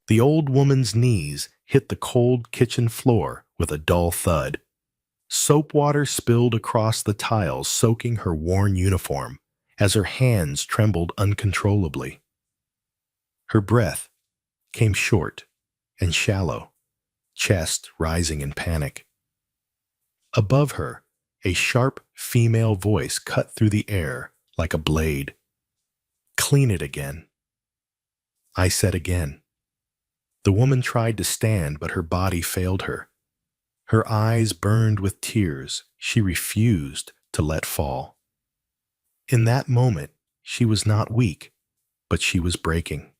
The old woman's knees hit the cold kitchen floor with a dull thud. Soap water spilled across the tiles, soaking her worn uniform as her hands trembled uncontrollably. Her breath came short and shallow, chest rising in panic. Above her, a sharp female voice cut through the air like a blade. "Clean it again." I said again. The woman tried to stand, but her body failed her. Her eyes burned with tears she refused to let fall. In that moment, she was not weak, but she was breaking.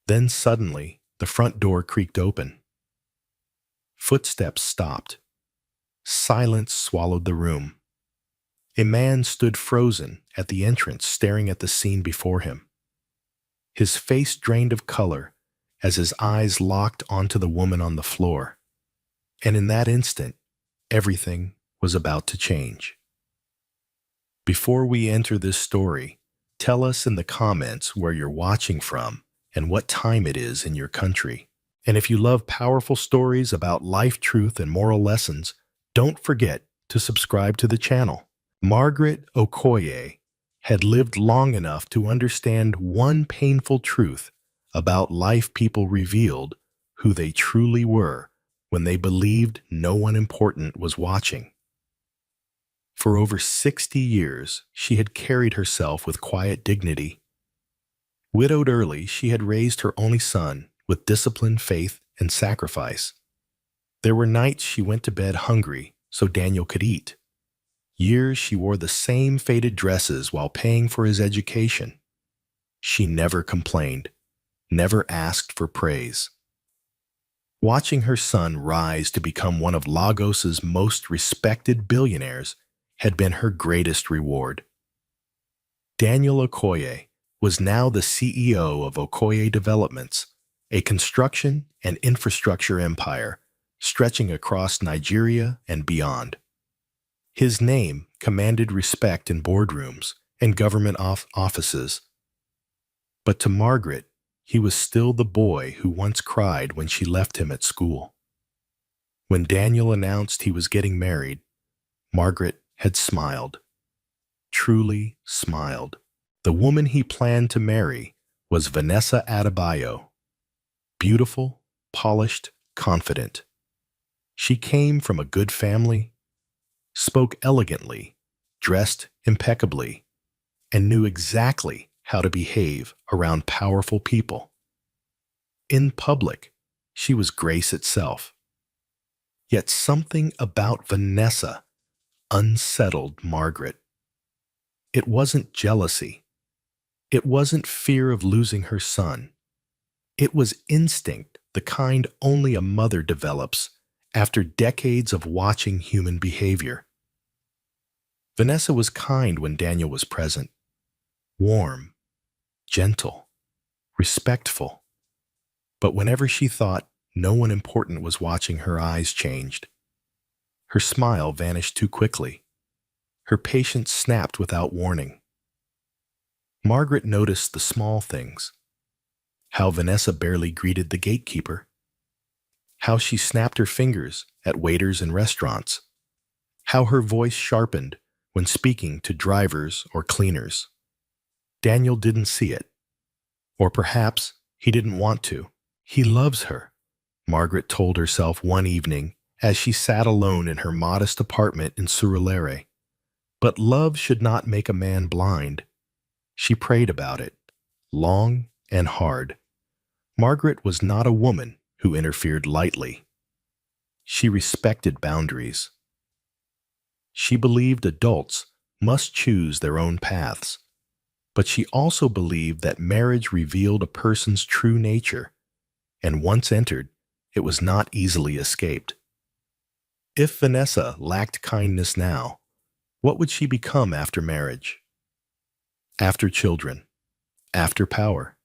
Then suddenly, the front door creaked open. Footsteps stopped. Silence swallowed the room. A man stood frozen at the entrance, staring at the scene before him. His face drained of color as his eyes locked onto the woman on the floor. And in that instant, everything was about to change. Before we enter this story, tell us in the comments where you're watching from and what time it is in your country. And if you love powerful stories about life, truth, and moral lessons, don't forget to subscribe to the channel. Margaret Okoye had lived long enough to understand one painful truth about life. People revealed who they truly were when they believed no one important was watching. For over 60 years, she had carried herself with quiet dignity. Widowed early, she had raised her only son with discipline, faith, and sacrifice. There were nights she went to bed hungry so Daniel could eat. Years she wore the same faded dresses while paying for his education. She never complained, never asked for praise. Watching her son rise to become one of Lagos's most respected billionaires had been her greatest reward. Daniel Okoye was now the CEO of Okoye Developments, a construction and infrastructure empire stretching across Nigeria and beyond. His name commanded respect in boardrooms and government offices. But to Margaret, he was still the boy who once cried when she left him at school. When Daniel announced he was getting married, Margaret had smiled, truly smiled. The woman he planned to marry was Vanessa Adebayo, beautiful, polished, confident. She came from a good family, spoke elegantly, dressed impeccably, and knew exactly how to behave around powerful people. In public, she was grace itself. Yet something about Vanessa unsettled Margaret. It wasn't jealousy. It wasn't fear of losing her son. It was instinct, the kind only a mother develops after decades of watching human behavior. Vanessa was kind when Daniel was present, warm, gentle, respectful. But whenever she thought no one important was watching, her eyes changed. Her smile vanished too quickly. Her patience snapped without warning. Margaret noticed the small things. How Vanessa barely greeted the gatekeeper. How she snapped her fingers at waiters in restaurants. How her voice sharpened when speaking to drivers or cleaners. Daniel didn't see it. Or perhaps he didn't want to. He loves her, Margaret told herself one evening as she sat alone in her modest apartment in Surulere. But love should not make a man blind. She prayed about it, long and hard. Margaret was not a woman who interfered lightly. She respected boundaries. She believed adults must choose their own paths, but she also believed that marriage revealed a person's true nature, and once entered, it was not easily escaped. If Vanessa lacked kindness now, what would she become after marriage? After children, after power.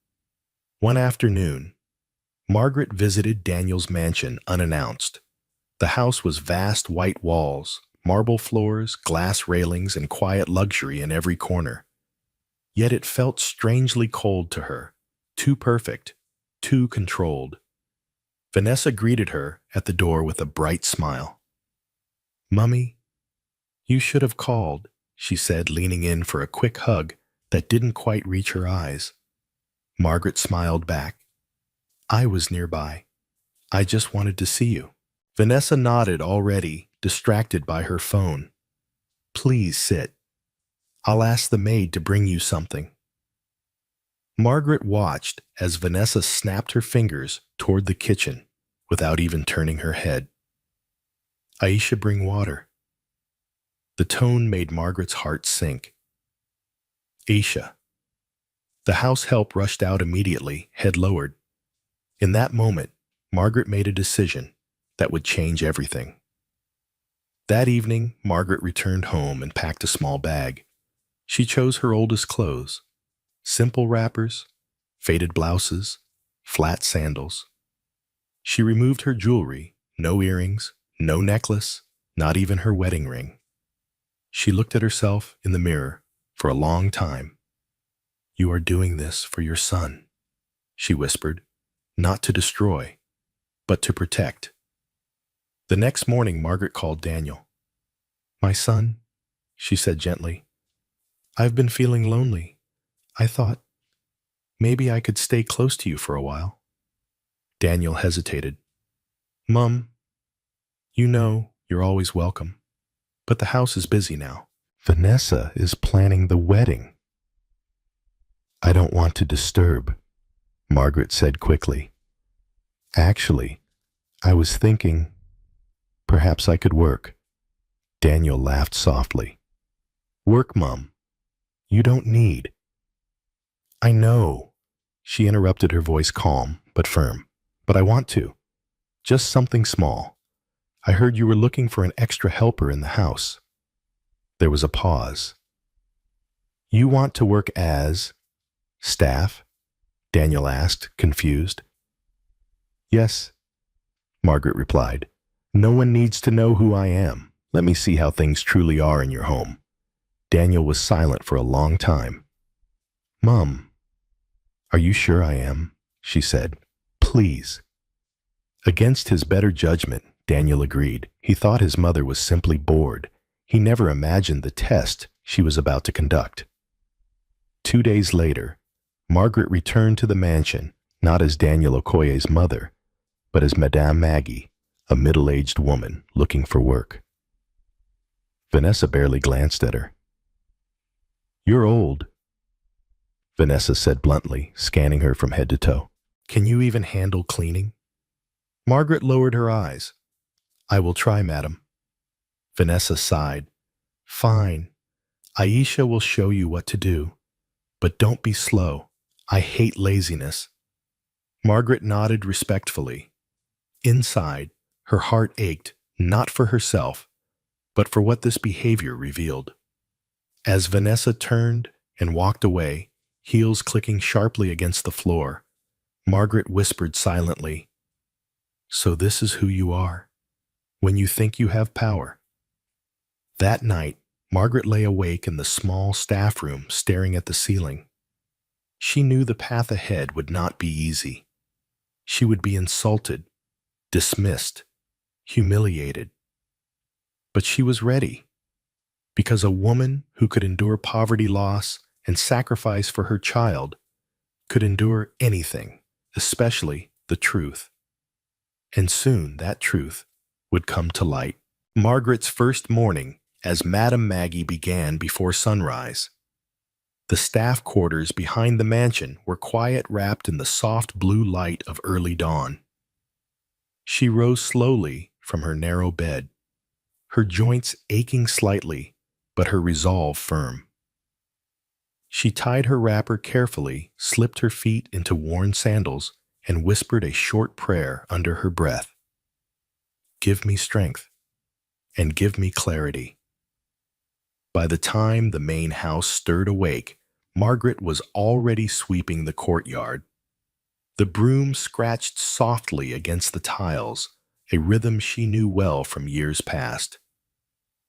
One afternoon, Margaret visited Daniel's mansion unannounced. The house was vast white walls, marble floors, glass railings, and quiet luxury in every corner. Yet it felt strangely cold to her, too perfect, too controlled. Vanessa greeted her at the door with a bright smile. "Mummy, you should have called," she said, leaning in for a quick hug that didn't quite reach her eyes. Margaret smiled back. "I was nearby. I just wanted to see you." Vanessa nodded, already distracted by her phone. "Please sit. I'll ask the maid to bring you something." Margaret watched as Vanessa snapped her fingers toward the kitchen without even turning her head. "Aisha, bring water." The tone made Margaret's heart sink. "Aisha." The house help rushed out immediately, head lowered. In that moment, Margaret made a decision that would change everything. That evening, Margaret returned home and packed a small bag. She chose her oldest clothes: simple wrappers, faded blouses, flat sandals. She removed her jewelry: no earrings, no necklace, not even her wedding ring. She looked at herself in the mirror for a long time. "You are doing this for your son," she whispered, "not to destroy, but to protect." The next morning, Margaret called Daniel. "My son," she said gently, "I've been feeling lonely. I thought maybe I could stay close to you for a while." Daniel hesitated. "Mum, you know you're always welcome, but the house is busy now. Vanessa is planning the wedding." "I don't want to disturb," Margaret said quickly. "Actually, I was thinking perhaps I could work." Daniel laughed softly. "Work, Mum? You don't need." "I know," she interrupted, her voice calm but firm. "But I want to. Just something small. I heard you were looking for an extra helper in the house." There was a pause. "You want to work as staff?" Daniel asked, confused. "Yes," Margaret replied. "No one needs to know who I am. Let me see how things truly are in your home." Daniel was silent for a long time. "Mum, are you sure I am?" she said. "Please." Against his better judgment, Daniel agreed. He thought his mother was simply bored. He never imagined the test she was about to conduct. 2 days later, Margaret returned to the mansion, not as Daniel Okoye's mother, but as Madame Maggie, a middle-aged woman looking for work. Vanessa barely glanced at her. "You're old," Vanessa said bluntly, scanning her from head to toe. "Can you even handle cleaning?" Margaret lowered her eyes. "I will try, madam." Vanessa sighed. "Fine. Aisha will show you what to do. But don't be slow. I hate laziness." Margaret nodded respectfully. Inside, her heart ached, not for herself, but for what this behavior revealed. As Vanessa turned and walked away, heels clicking sharply against the floor, Margaret whispered silently, "So this is who you are, when you think you have power." That night, Margaret lay awake in the small staff room, staring at the ceiling. She knew the path ahead would not be easy. She would be insulted, dismissed, humiliated. But she was ready, because a woman who could endure poverty, loss, and sacrifice for her child could endure anything, especially the truth. And soon that truth would come to light. Margaret's first morning as Madame Maggie began before sunrise. The staff quarters behind the mansion were quiet, wrapped in the soft blue light of early dawn. She rose slowly from her narrow bed, her joints aching slightly, but her resolve firm. She tied her wrapper carefully, slipped her feet into worn sandals, and whispered a short prayer under her breath. "Give me strength, and give me clarity." By the time the main house stirred awake, Margaret was already sweeping the courtyard. The broom scratched softly against the tiles, a rhythm she knew well from years past.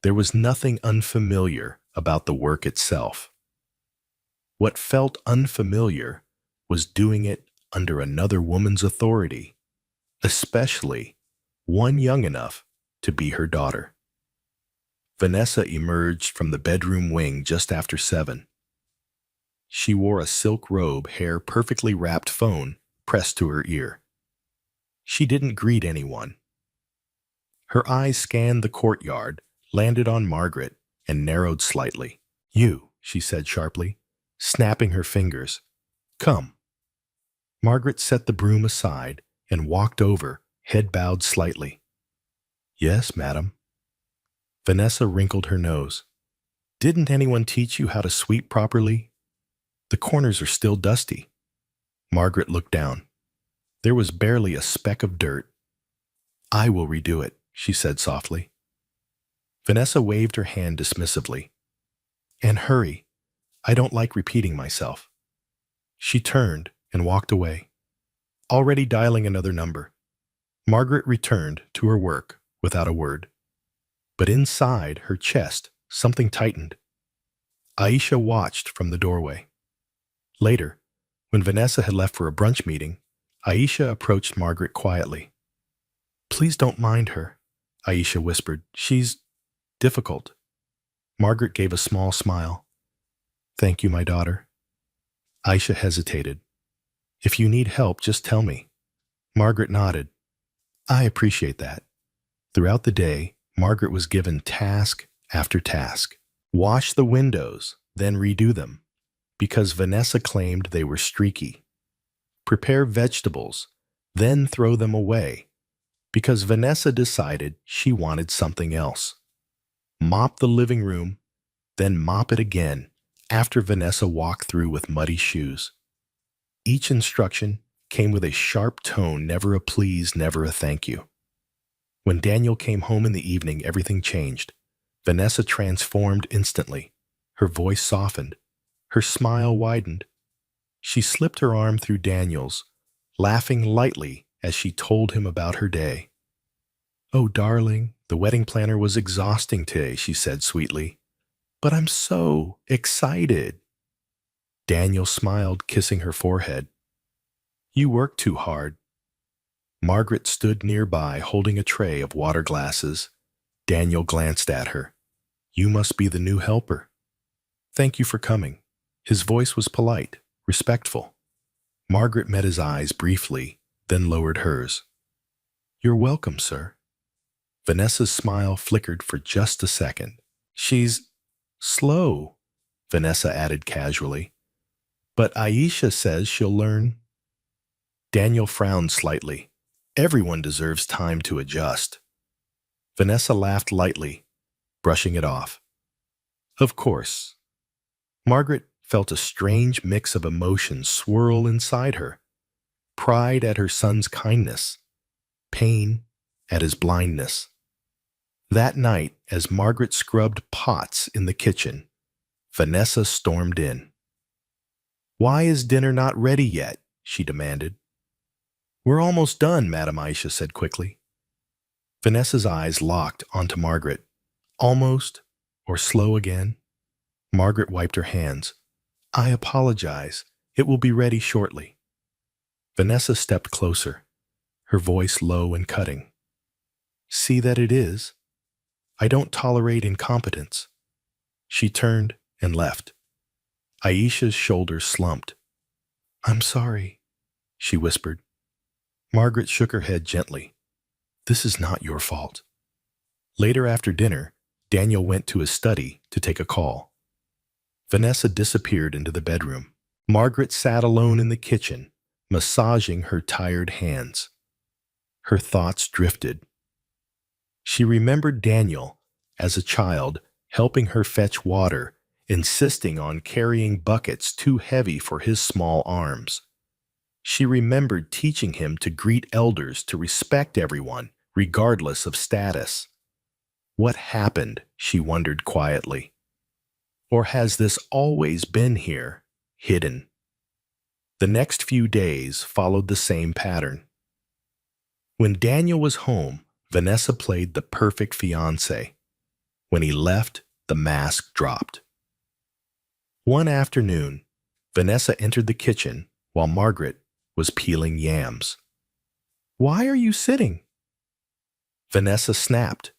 There was nothing unfamiliar about the work itself. What felt unfamiliar was doing it under another woman's authority, especially one young enough to be her daughter. Vanessa emerged from the bedroom wing just after 7. She wore a silk robe, hair perfectly wrapped, phone pressed to her ear. She didn't greet anyone. Her eyes scanned the courtyard, landed on Margaret, and narrowed slightly. "You," she said sharply, snapping her fingers. "Come." Margaret set the broom aside and walked over, head bowed slightly. "Yes, madam." Vanessa wrinkled her nose. "Didn't anyone teach you how to sweep properly? The corners are still dusty." Margaret looked down. There was barely a speck of dirt. "I will redo it," she said softly. Vanessa waved her hand dismissively. "And hurry. I don't like repeating myself." She turned and walked away, already dialing another number. Margaret returned to her work without a word. But inside her chest, something tightened. Aisha watched from the doorway. Later, when Vanessa had left for a brunch meeting, Aisha approached Margaret quietly. "Please don't mind her," Aisha whispered. "She's difficult." Margaret gave a small smile. "Thank you, my daughter." Aisha hesitated. "If you need help, just tell me." Margaret nodded. "I appreciate that." Throughout the day, Margaret was given task after task. Wash the windows, then redo them, because Vanessa claimed they were streaky. Prepare vegetables, then throw them away, because Vanessa decided she wanted something else. Mop the living room, then mop it again after Vanessa walked through with muddy shoes. Each instruction came with a sharp tone, never a please, never a thank you. When Daniel came home in the evening, everything changed. Vanessa transformed instantly. Her voice softened. Her smile widened. She slipped her arm through Daniel's, laughing lightly as she told him about her day. "Oh, darling, the wedding planner was exhausting today," she said sweetly. "But I'm so excited." Daniel smiled, kissing her forehead. "You work too hard." Margaret stood nearby, holding a tray of water glasses. Daniel glanced at her. "You must be the new helper." "Thank you for coming." His voice was polite, respectful. Margaret met his eyes briefly, then lowered hers. "You're welcome, sir." Vanessa's smile flickered for just a second. "She's slow," Vanessa added casually. "But Aisha says she'll learn." Daniel frowned slightly. Everyone deserves time to adjust. Vanessa laughed lightly, brushing it off. "Of course." Margaret felt a strange mix of emotions swirl inside her. Pride at her son's kindness, pain at his blindness. That night, as Margaret scrubbed pots in the kitchen, Vanessa stormed in. "Why is dinner not ready yet?" she demanded. "We're almost done," Madam Aisha said quickly. Vanessa's eyes locked onto Margaret. "Almost, or slow again?" Margaret wiped her hands. "I apologize. It will be ready shortly." Vanessa stepped closer, her voice low and cutting. "See that it is? I don't tolerate incompetence." She turned and left. Aisha's shoulders slumped. "I'm sorry," she whispered. Margaret shook her head gently. "This is not your fault." Later after dinner, Daniel went to his study to take a call. Vanessa disappeared into the bedroom. Margaret sat alone in the kitchen, massaging her tired hands. Her thoughts drifted. She remembered Daniel, as a child, helping her fetch water, insisting on carrying buckets too heavy for his small arms. She remembered teaching him to greet elders, to respect everyone, regardless of status. What happened, she wondered quietly. Or has this always been here, hidden? The next few days followed the same pattern. When Daniel was home, Vanessa played the perfect fiancé. When he left, the mask dropped. One afternoon, Vanessa entered the kitchen while Margaret was peeling yams. "Why are you sitting?" Vanessa snapped.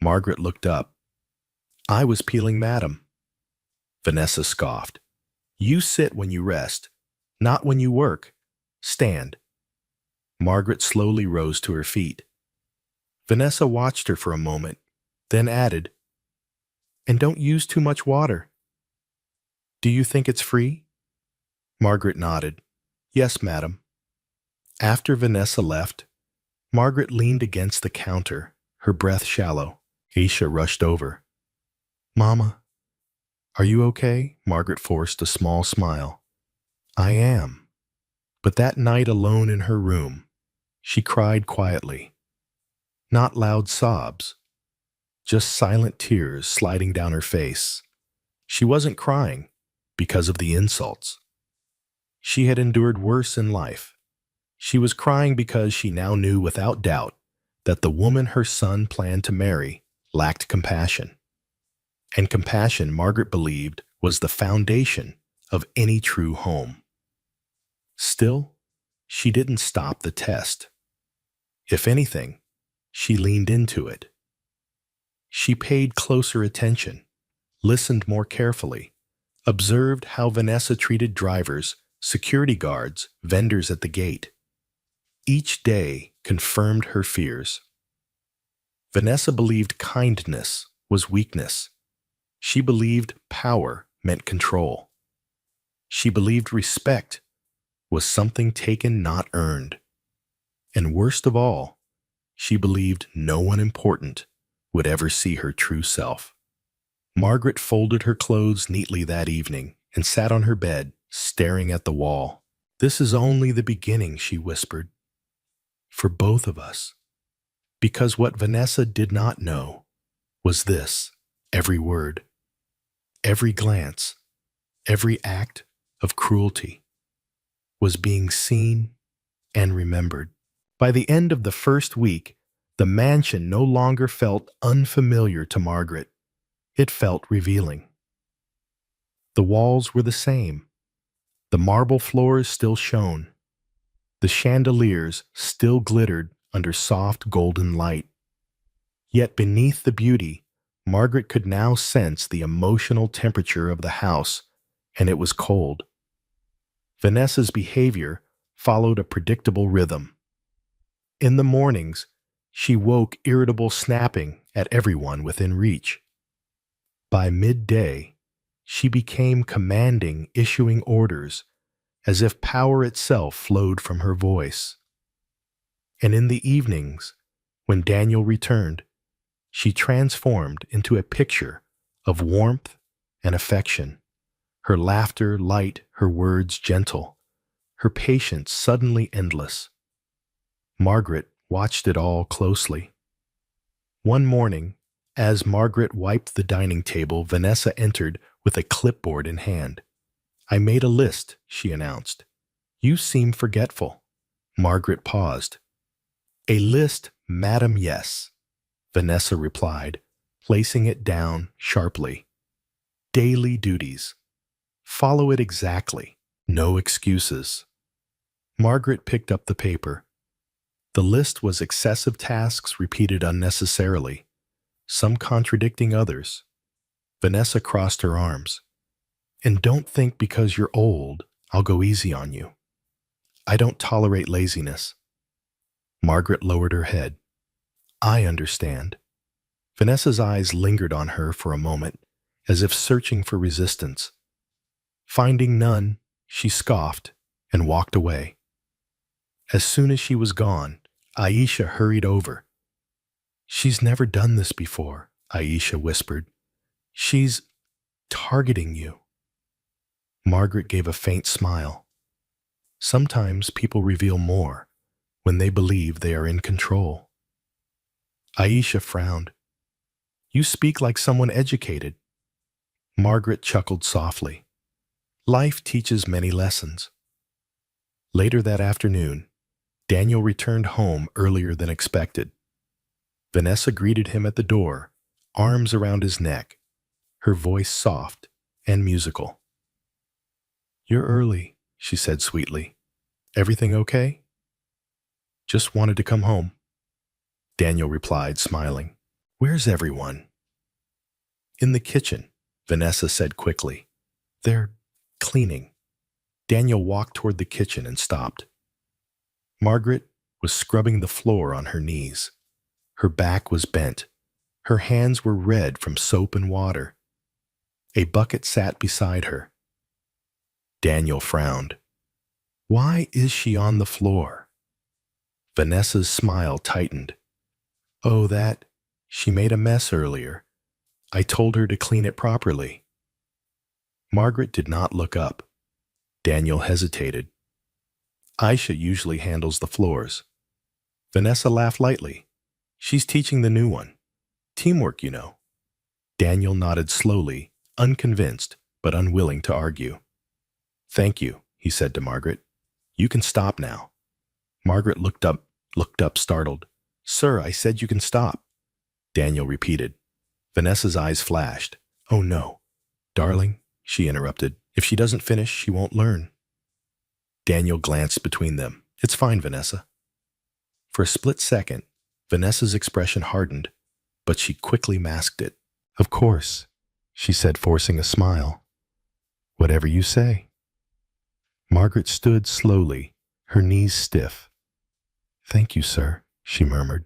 Margaret looked up. "I was peeling madam." Vanessa scoffed. "You sit when you rest, not when you work. Stand." Margaret slowly rose to her feet. Vanessa watched her for a moment, then added, "And don't use too much water." "Do you think it's free?" Margaret nodded. "Yes, madam." After Vanessa left, Margaret leaned against the counter, her breath shallow. Aisha rushed over. "Mama, are you okay?" Margaret forced a small smile. "I am." But that night alone in her room, she cried quietly. Not loud sobs, just silent tears sliding down her face. She wasn't crying because of the insults. She had endured worse in life. She was crying because she now knew without doubt that the woman her son planned to marry lacked compassion. And compassion, Margaret believed, was the foundation of any true home. Still, she didn't stop the test. If anything, she leaned into it. She paid closer attention, listened more carefully, observed how Vanessa treated drivers, security guards, vendors at the gate. Each day confirmed her fears. Vanessa believed kindness was weakness. She believed power meant control. She believed respect was something taken, not earned. And worst of all, she believed no one important would ever see her true self. Margaret folded her clothes neatly that evening and sat on her bed, staring at the wall. "This is only the beginning," she whispered, "for both of us." Because what Vanessa did not know was this: every word, every glance, every act of cruelty was being seen and remembered. By the end of the first week, the mansion no longer felt unfamiliar to Margaret. It felt revealing. The walls were the same. The marble floors still shone. The chandeliers still glittered under soft golden light. Yet beneath the beauty, Margaret could now sense the emotional temperature of the house, and it was cold. Vanessa's behavior followed a predictable rhythm. In the mornings, she woke irritable, snapping at everyone within reach. By midday, she became commanding, issuing orders, as if power itself flowed from her voice. And in the evenings, when Daniel returned, she transformed into a picture of warmth and affection, her laughter light, her words gentle, her patience suddenly endless. Margaret watched it all closely. One morning, as Margaret wiped the dining table, Vanessa entered with a clipboard in hand. "I made a list," she announced. "You seem forgetful." Margaret paused. "A list, madam, yes," Vanessa replied, placing it down sharply. "Daily duties. Follow it exactly. No excuses." Margaret picked up the paper. The list was excessive tasks repeated unnecessarily, some contradicting others. Vanessa crossed her arms. "And don't think because you're old, I'll go easy on you. I don't tolerate laziness." Margaret lowered her head. "I understand." Vanessa's eyes lingered on her for a moment, as if searching for resistance. Finding none, she scoffed and walked away. As soon as she was gone, Aisha hurried over. "She's never done this before," Aisha whispered. "She's targeting you." Margaret gave a faint smile. Sometimes people reveal more when they believe they are in control. Aisha frowned. "You speak like someone educated." Margaret chuckled softly. "Life teaches many lessons." Later that afternoon, Daniel returned home earlier than expected. Vanessa greeted him at the door, arms around his neck, her voice soft and musical. "You're early," she said sweetly. Everything okay? Just wanted to come home, Daniel replied, smiling. Where's everyone? In the kitchen, Vanessa said quickly. They're cleaning. Daniel walked toward the kitchen and stopped. Margaret was scrubbing the floor on her knees. Her back was bent. Her hands were red from soap and water. A bucket sat beside her. Daniel frowned. Why is she on the floor? Vanessa's smile tightened. Oh, she made a mess earlier. I told her to clean it properly. Margaret did not look up. Daniel hesitated. Aisha usually handles the floors. Vanessa laughed lightly. She's teaching the new one. Teamwork, you know. Daniel nodded slowly, unconvinced, but unwilling to argue. Thank you, he said to Margaret. You can stop now. Margaret looked up startled. Sir, I said you can stop. Daniel repeated. Vanessa's eyes flashed. Oh no. Darling, she interrupted. If she doesn't finish, she won't learn. Daniel glanced between them. It's fine, Vanessa. For a split second, Vanessa's expression hardened, but she quickly masked it. Of course, she said, forcing a smile. Whatever you say. Margaret stood slowly, her knees stiff. Thank you, sir, she murmured.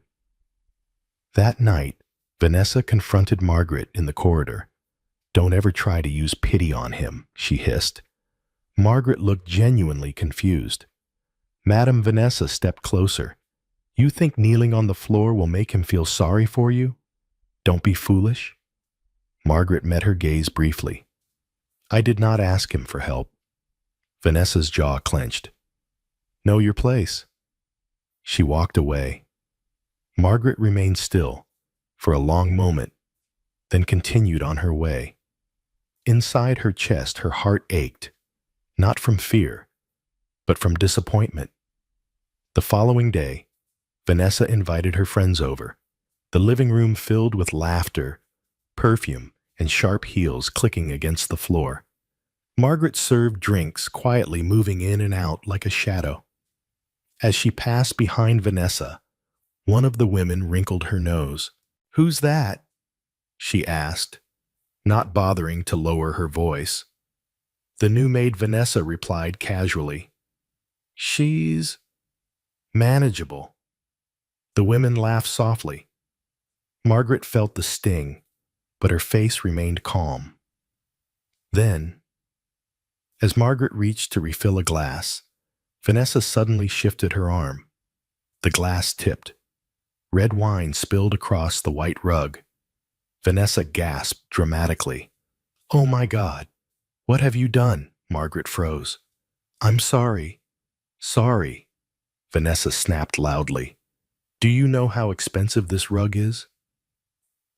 That night, Vanessa confronted Margaret in the corridor. Don't ever try to use pity on him, she hissed. Margaret looked genuinely confused. Madame Vanessa stepped closer. You think kneeling on the floor will make him feel sorry for you? Don't be foolish. Margaret met her gaze briefly. I did not ask him for help. Vanessa's jaw clenched. Know your place. She walked away. Margaret remained still for a long moment, then continued on her way. Inside her chest, her heart ached, not from fear, but from disappointment. The following day, Vanessa invited her friends over, the living room filled with laughter, perfume, and sharp heels clicking against the floor. Margaret served drinks, quietly moving in and out like a shadow. As she passed behind Vanessa, one of the women wrinkled her nose. Who's that? She asked, not bothering to lower her voice. The new maid Vanessa replied casually. She's manageable. The women laughed softly. Margaret felt the sting, but her face remained calm. Then, as Margaret reached to refill a glass, Vanessa suddenly shifted her arm. The glass tipped. Red wine spilled across the white rug. Vanessa gasped dramatically. Oh my God, what have you done? Margaret froze. I'm sorry. Sorry, Vanessa snapped loudly. Do you know how expensive this rug is?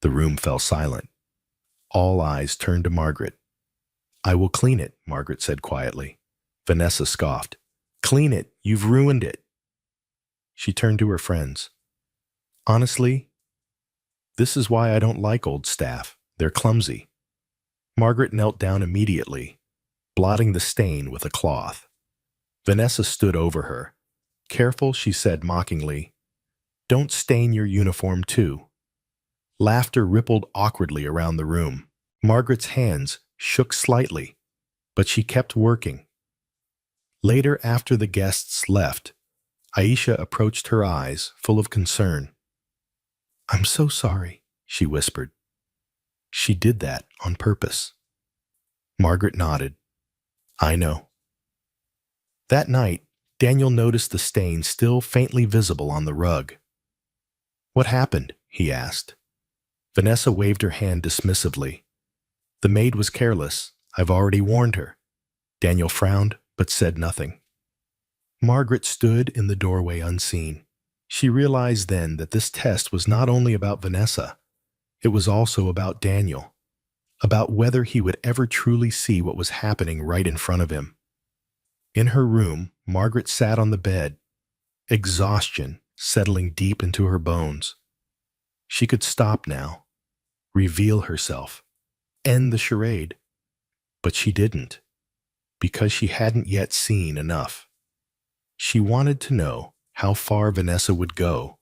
The room fell silent. All eyes turned to Margaret. I will clean it, Margaret said quietly. Vanessa scoffed. Clean it, you've ruined it. She turned to her friends. Honestly, this is why I don't like old staff. They're clumsy. Margaret knelt down immediately, blotting the stain with a cloth. Vanessa stood over her. Careful, she said mockingly. Don't stain your uniform too. Laughter rippled awkwardly around the room. Margaret's hands shook slightly, but she kept working. Later, after the guests left, Aisha approached her eyes full of concern. I'm so sorry, she whispered. She did that on purpose. Margaret nodded. I know. That night, Daniel noticed the stain still faintly visible on the rug. What happened? He asked. Vanessa waved her hand dismissively. The maid was careless. I've already warned her. Daniel frowned, but said nothing. Margaret stood in the doorway unseen. She realized then that this test was not only about Vanessa, it was also about Daniel, about whether he would ever truly see what was happening right in front of him. In her room, Margaret sat on the bed, exhaustion settling deep into her bones. She could stop now, reveal herself, end the charade, but she didn't, because she hadn't yet seen enough. She wanted to know how far Vanessa would go.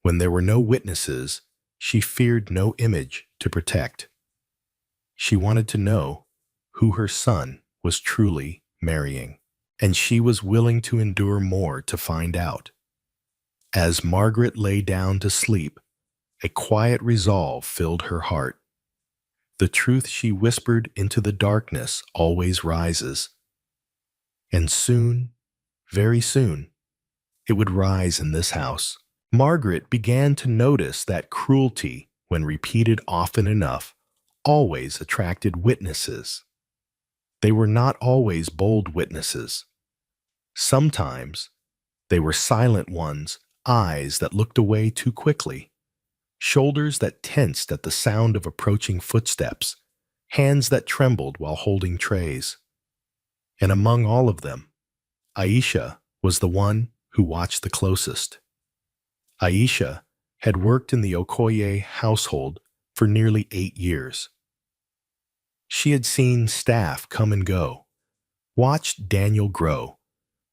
When there were no witnesses, she feared no image to protect. She wanted to know who her son was truly marrying, and she was willing to endure more to find out. As Margaret lay down to sleep, a quiet resolve filled her heart. The truth she whispered into the darkness always rises. And soon, very soon, it would rise in this house. Margaret began to notice that cruelty, when repeated often enough, always attracted witnesses. They were not always bold witnesses. Sometimes they were silent ones, eyes that looked away too quickly, shoulders that tensed at the sound of approaching footsteps, hands that trembled while holding trays. And among all of them, Aisha was the one who watched the closest. Aisha had worked in the Okoye household for nearly 8 years. She had seen staff come and go, watched Daniel grow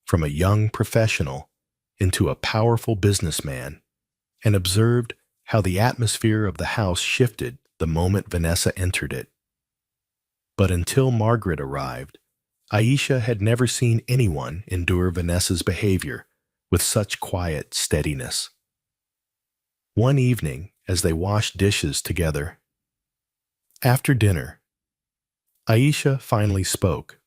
from a young professional into a powerful businessman, and observed how the atmosphere of the house shifted the moment Vanessa entered it. But until Margaret arrived, Aisha had never seen anyone endure Vanessa's behavior with such quiet steadiness. One evening, as they washed dishes together, after dinner, Aisha finally spoke.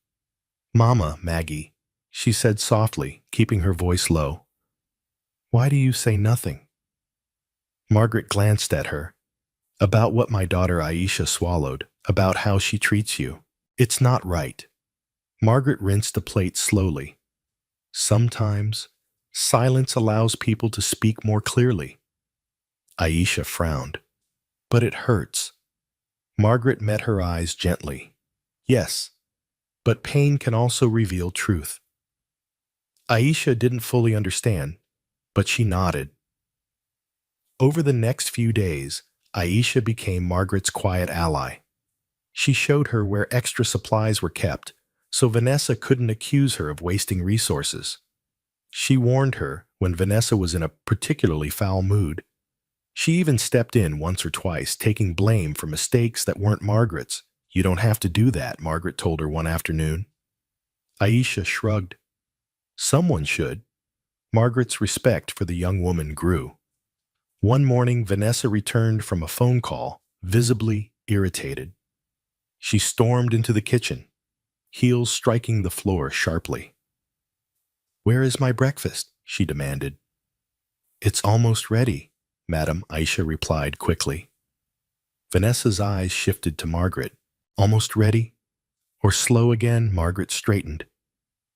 "Mama, Maggie," she said softly, keeping her voice low. "Why do you say nothing?" Margaret glanced at her. "About what my daughter Aisha swallowed, about how she treats you. It's not right." Margaret rinsed the plate slowly. "Sometimes, silence allows people to speak more clearly." Aisha frowned. "But it hurts." Margaret met her eyes gently. "Yes, but pain can also reveal truth." Aisha didn't fully understand, but she nodded. Over the next few days, Aisha became Margaret's quiet ally. She showed her where extra supplies were kept, so Vanessa couldn't accuse her of wasting resources. She warned her when Vanessa was in a particularly foul mood. She even stepped in once or twice, taking blame for mistakes that weren't Margaret's. "You don't have to do that," Margaret told her one afternoon. Aisha shrugged. Someone should. Margaret's respect for the young woman grew. One morning, Vanessa returned from a phone call, visibly irritated. She stormed into the kitchen, heels striking the floor sharply. "Where is my breakfast?" she demanded. "It's almost ready," Madam, Aisha replied quickly. Vanessa's eyes shifted to Margaret. "Almost ready? Or slow again?" Margaret straightened.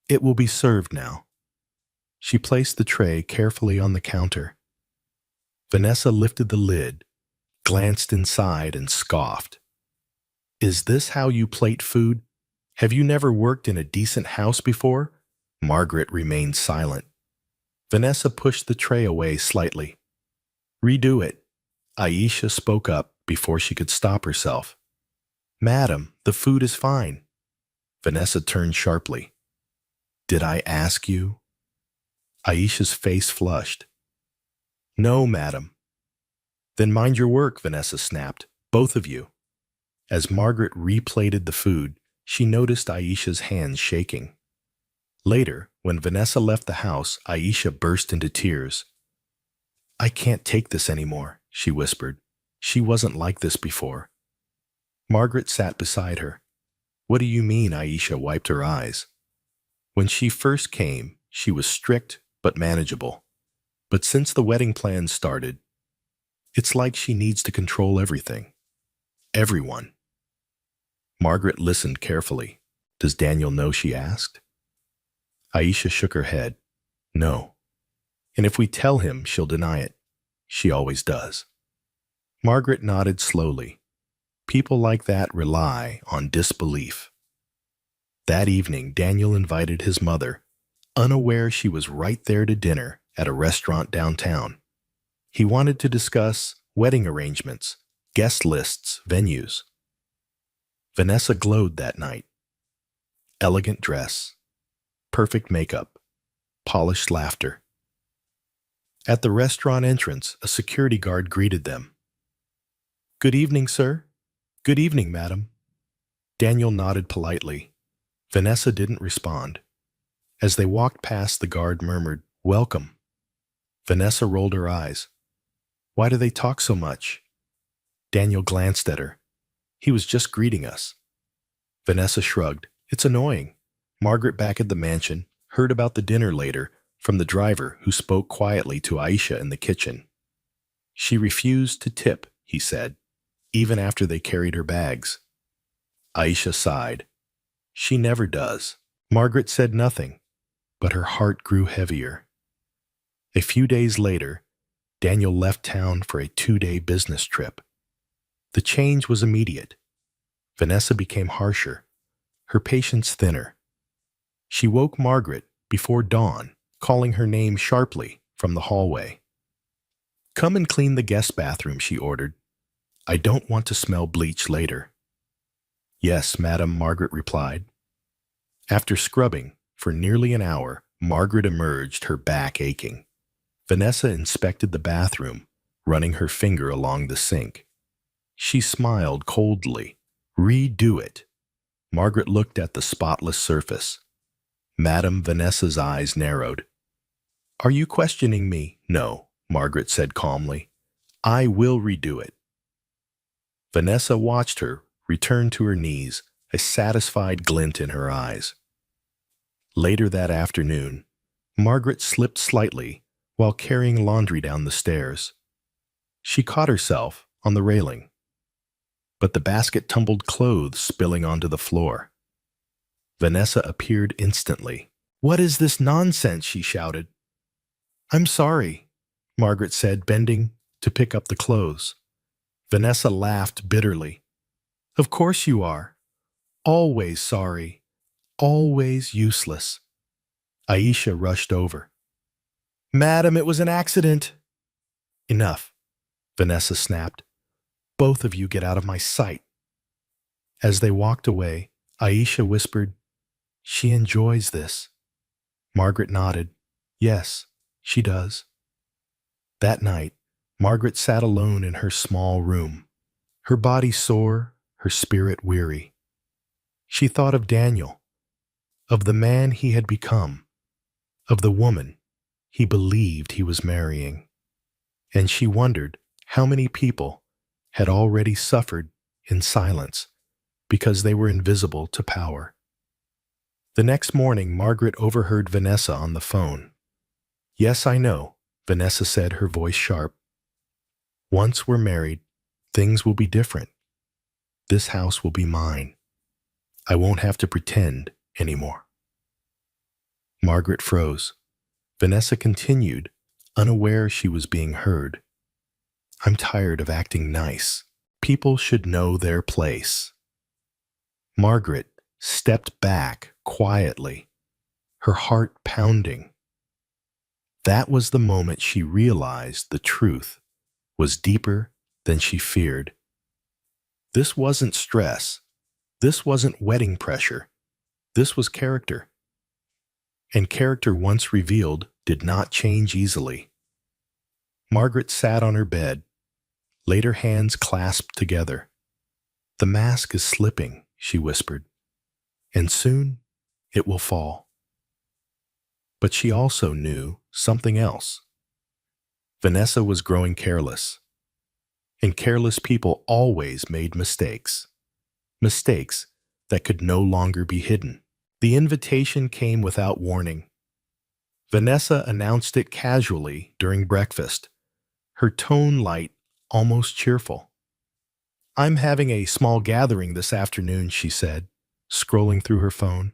"It will be served now." She placed the tray carefully on the counter. Vanessa lifted the lid, glanced inside, and scoffed. "Is this how you plate food? Have you never worked in a decent house before?" Margaret remained silent. Vanessa pushed the tray away slightly. "Redo it." Aisha spoke up before she could stop herself. "Madam, the food is fine." Vanessa turned sharply. "Did I ask you?" Aisha's face flushed. "No, madam." "Then mind your work," Vanessa snapped. "Both of you." As Margaret replated the food, she noticed Aisha's hands shaking. Later, when Vanessa left the house, Aisha burst into tears. "I can't take this anymore," she whispered. "She wasn't like this before." Margaret sat beside her. "What do you mean?" Aisha wiped her eyes. "When she first came, she was strict but manageable. But since the wedding plans started, it's like she needs to control everything. Everyone." Margaret listened carefully. "Does Daniel know?" she asked. Aisha shook her head. "No. And if we tell him, she'll deny it. She always does." Margaret nodded slowly. People like that rely on disbelief. That evening, Daniel invited his mother, unaware she was right there to dinner at a restaurant downtown. He wanted to discuss wedding arrangements, guest lists, venues. Vanessa glowed that night. Elegant dress, perfect makeup, polished laughter. At the restaurant entrance, a security guard greeted them. "Good evening, sir." "Good evening, madam." Daniel nodded politely. Vanessa didn't respond. As they walked past, the guard murmured, "Welcome." Vanessa rolled her eyes. "Why do they talk so much?" Daniel glanced at her. "He was just greeting us." Vanessa shrugged. "It's annoying." Margaret, back at the mansion, heard about the dinner later from the driver who spoke quietly to Aisha in the kitchen. "She refused to tip," he said, even after they carried her bags. Aisha sighed. "She never does." Margaret said nothing, but her heart grew heavier. A few days later, Daniel left town for a 2-day business trip. The change was immediate. Vanessa became harsher, her patience thinner. She woke Margaret before dawn, calling her name sharply from the hallway. "Come and clean the guest bathroom," she ordered. "I don't want to smell bleach later." "Yes, madam," Margaret replied. After scrubbing for nearly an hour, Margaret emerged, her back aching. Vanessa inspected the bathroom, running her finger along the sink. She smiled coldly. "Redo it." Margaret looked at the spotless surface. Madam Vanessa's eyes narrowed. "Are you questioning me?" "No," Margaret said calmly. "I will redo it." Vanessa watched her return to her knees, a satisfied glint in her eyes. Later that afternoon, Margaret slipped slightly while carrying laundry down the stairs. She caught herself on the railing, but the basket tumbled, clothes spilling onto the floor. Vanessa appeared instantly. "What is this nonsense?" she shouted. "I'm sorry," Margaret said, bending to pick up the clothes. Vanessa laughed bitterly. "Of course you are. Always sorry. Always useless." Aisha rushed over. "Madam, it was an accident." "Enough," Vanessa snapped. "Both of you get out of my sight." As they walked away, Aisha whispered, "She enjoys this." Margaret nodded. "Yes, she does." That night, Margaret sat alone in her small room, her body sore, her spirit weary. She thought of Daniel, of the man he had become, of the woman he believed he was marrying, and she wondered how many people had already suffered in silence because they were invisible to power. The next morning, Margaret overheard Vanessa on the phone. "Yes, I know," Vanessa said, her voice sharp. "Once we're married, things will be different. This house will be mine. I won't have to pretend anymore." Margaret froze. Vanessa continued, unaware she was being heard. "I'm tired of acting nice. People should know their place." Margaret stepped back quietly, her heart pounding. That was the moment she realized the truth was deeper than she feared. This wasn't stress. This wasn't wedding pressure. This was character. And character, once revealed, did not change easily. Margaret sat on her bed, laid her hands clasped together. "The mask is slipping," she whispered, "and soon it will fall." But she also knew something else. Vanessa was growing careless, and careless people always made mistakes. Mistakes that could no longer be hidden. The invitation came without warning. Vanessa announced it casually during breakfast, her tone light, almost cheerful. "I'm having a small gathering this afternoon," she said, scrolling through her phone.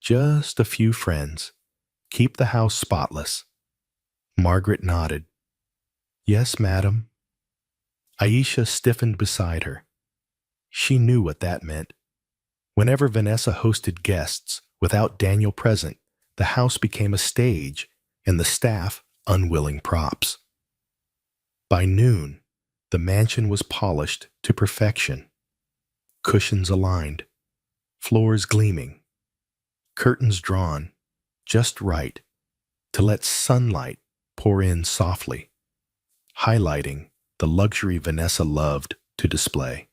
"Just a few friends. Keep the house spotless." Margaret nodded. "Yes, madam." Aisha stiffened beside her. She knew what that meant. Whenever Vanessa hosted guests without Daniel present, the house became a stage and the staff unwilling props. By noon, the mansion was polished to perfection. Cushions aligned, floors gleaming, curtains drawn just right, to let sunlight pour in softly, highlighting the luxury Vanessa loved to display.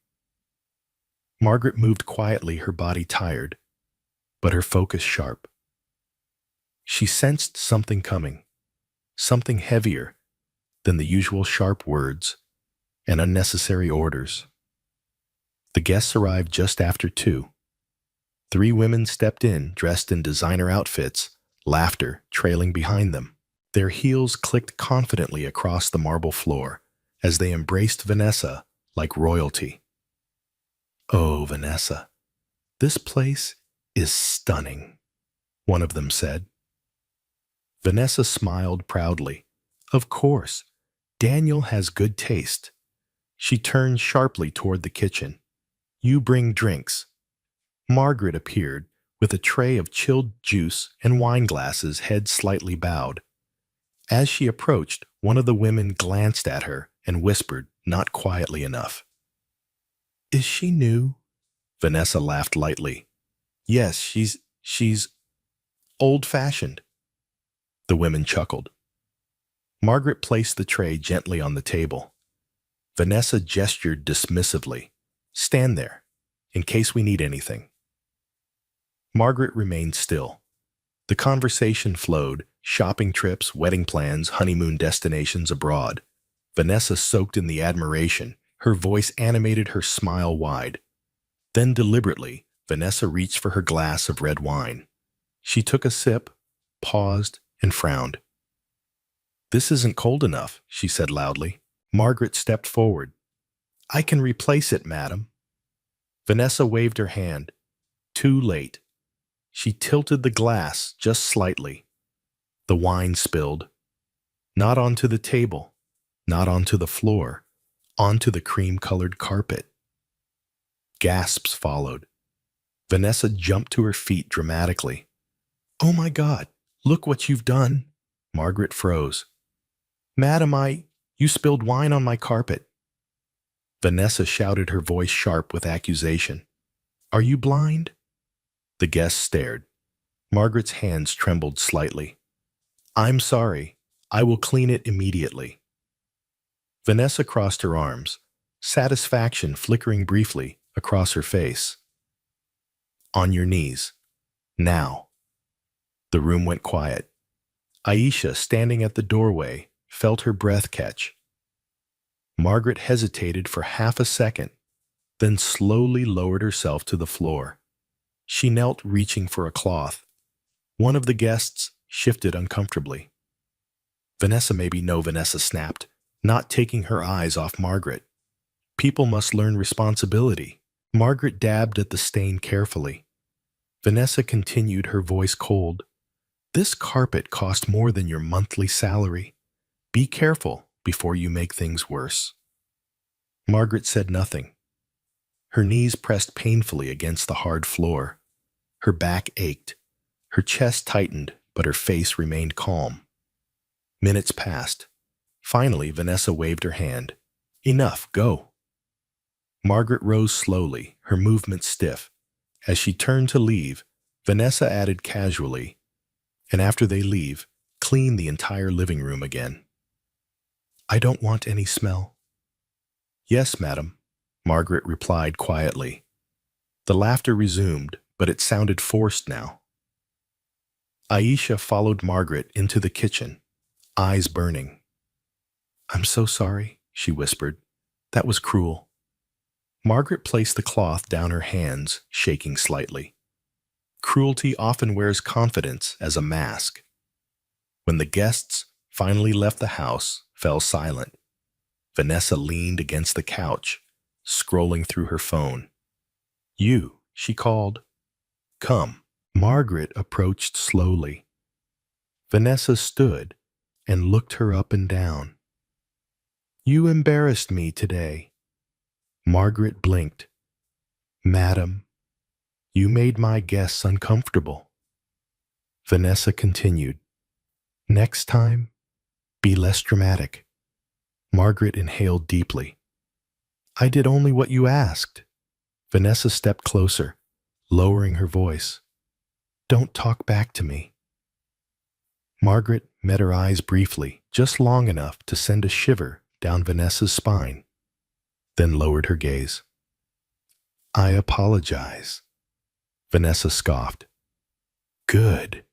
Margaret moved quietly, her body tired, but her focus sharp. She sensed something coming, something heavier than the usual sharp words and unnecessary orders. The guests arrived just after 2. 3 women stepped in, dressed in designer outfits, laughter trailing behind them. Their heels clicked confidently across the marble floor as they embraced Vanessa like royalty. "Oh, Vanessa, this place is stunning," one of them said. Vanessa smiled proudly. "Of course, Daniel has good taste." She turned sharply toward the kitchen. "You bring drinks." Margaret appeared with a tray of chilled juice and wine glasses, head slightly bowed. As she approached, one of the women glanced at her and whispered, not quietly enough, "Is she new?" Vanessa laughed lightly. "Yes, she's old-fashioned." The women chuckled. Margaret placed the tray gently on the table. Vanessa gestured dismissively. "Stand there, in case we need anything." Margaret remained still. The conversation flowed: shopping trips, wedding plans, honeymoon destinations abroad. Vanessa soaked in the admiration. Her voice animated, her smile wide. Then deliberately, Vanessa reached for her glass of red wine. She took a sip, paused, and frowned. "This isn't cold enough," she said loudly. Margaret stepped forward. "I can replace it, madam." Vanessa waved her hand. Too late. She tilted the glass just slightly. The wine spilled. Not onto the table, not onto the floor, onto the cream-colored carpet. Gasps followed. Vanessa jumped to her feet dramatically. "Oh my God, look what you've done." Margaret froze. "Madam, you spilled wine on my carpet." Vanessa shouted, her voice sharp with accusation. "Are you blind?" The guests stared. Margaret's hands trembled slightly. "I'm sorry. I will clean it immediately." Vanessa crossed her arms, satisfaction flickering briefly across her face. "On your knees. Now." The room went quiet. Aisha, standing at the doorway, felt her breath catch. Margaret hesitated for half a second, then slowly lowered herself to the floor. She knelt, reaching for a cloth. One of the guests shifted uncomfortably. Vanessa snapped, not taking her eyes off Margaret. "People must learn responsibility." Margaret dabbed at the stain carefully. Vanessa continued, her voice cold. "This carpet cost more than your monthly salary. Be careful before you make things worse." Margaret said nothing. Her knees pressed painfully against the hard floor. Her back ached. Her chest tightened, but her face remained calm. Minutes passed. Finally, Vanessa waved her hand. "Enough, go." Margaret rose slowly, her movements stiff. As she turned to leave, Vanessa added casually, "And after they leave, clean the entire living room again." "I don't want any smell." "Yes, madam," Margaret replied quietly. The laughter resumed, but it sounded forced now. Aisha followed Margaret into the kitchen, eyes burning. "I'm so sorry," she whispered. "That was cruel." Margaret placed the cloth down her hands, shaking slightly. Cruelty often wears confidence as a mask. When the guests finally left the house, fell silent. Vanessa leaned against the couch, scrolling through her phone. "You," she called. "Come." Margaret approached slowly. Vanessa stood and looked her up and down. "You embarrassed me today." Margaret blinked. "Madam, you made my guests uncomfortable." Vanessa continued. "Next time, be less dramatic." Margaret inhaled deeply. "I did only what you asked." Vanessa stepped closer, lowering her voice. "Don't talk back to me." Margaret met her eyes briefly, just long enough to send a shiver down Vanessa's spine, then lowered her gaze. "I apologize," Vanessa scoffed. "Good."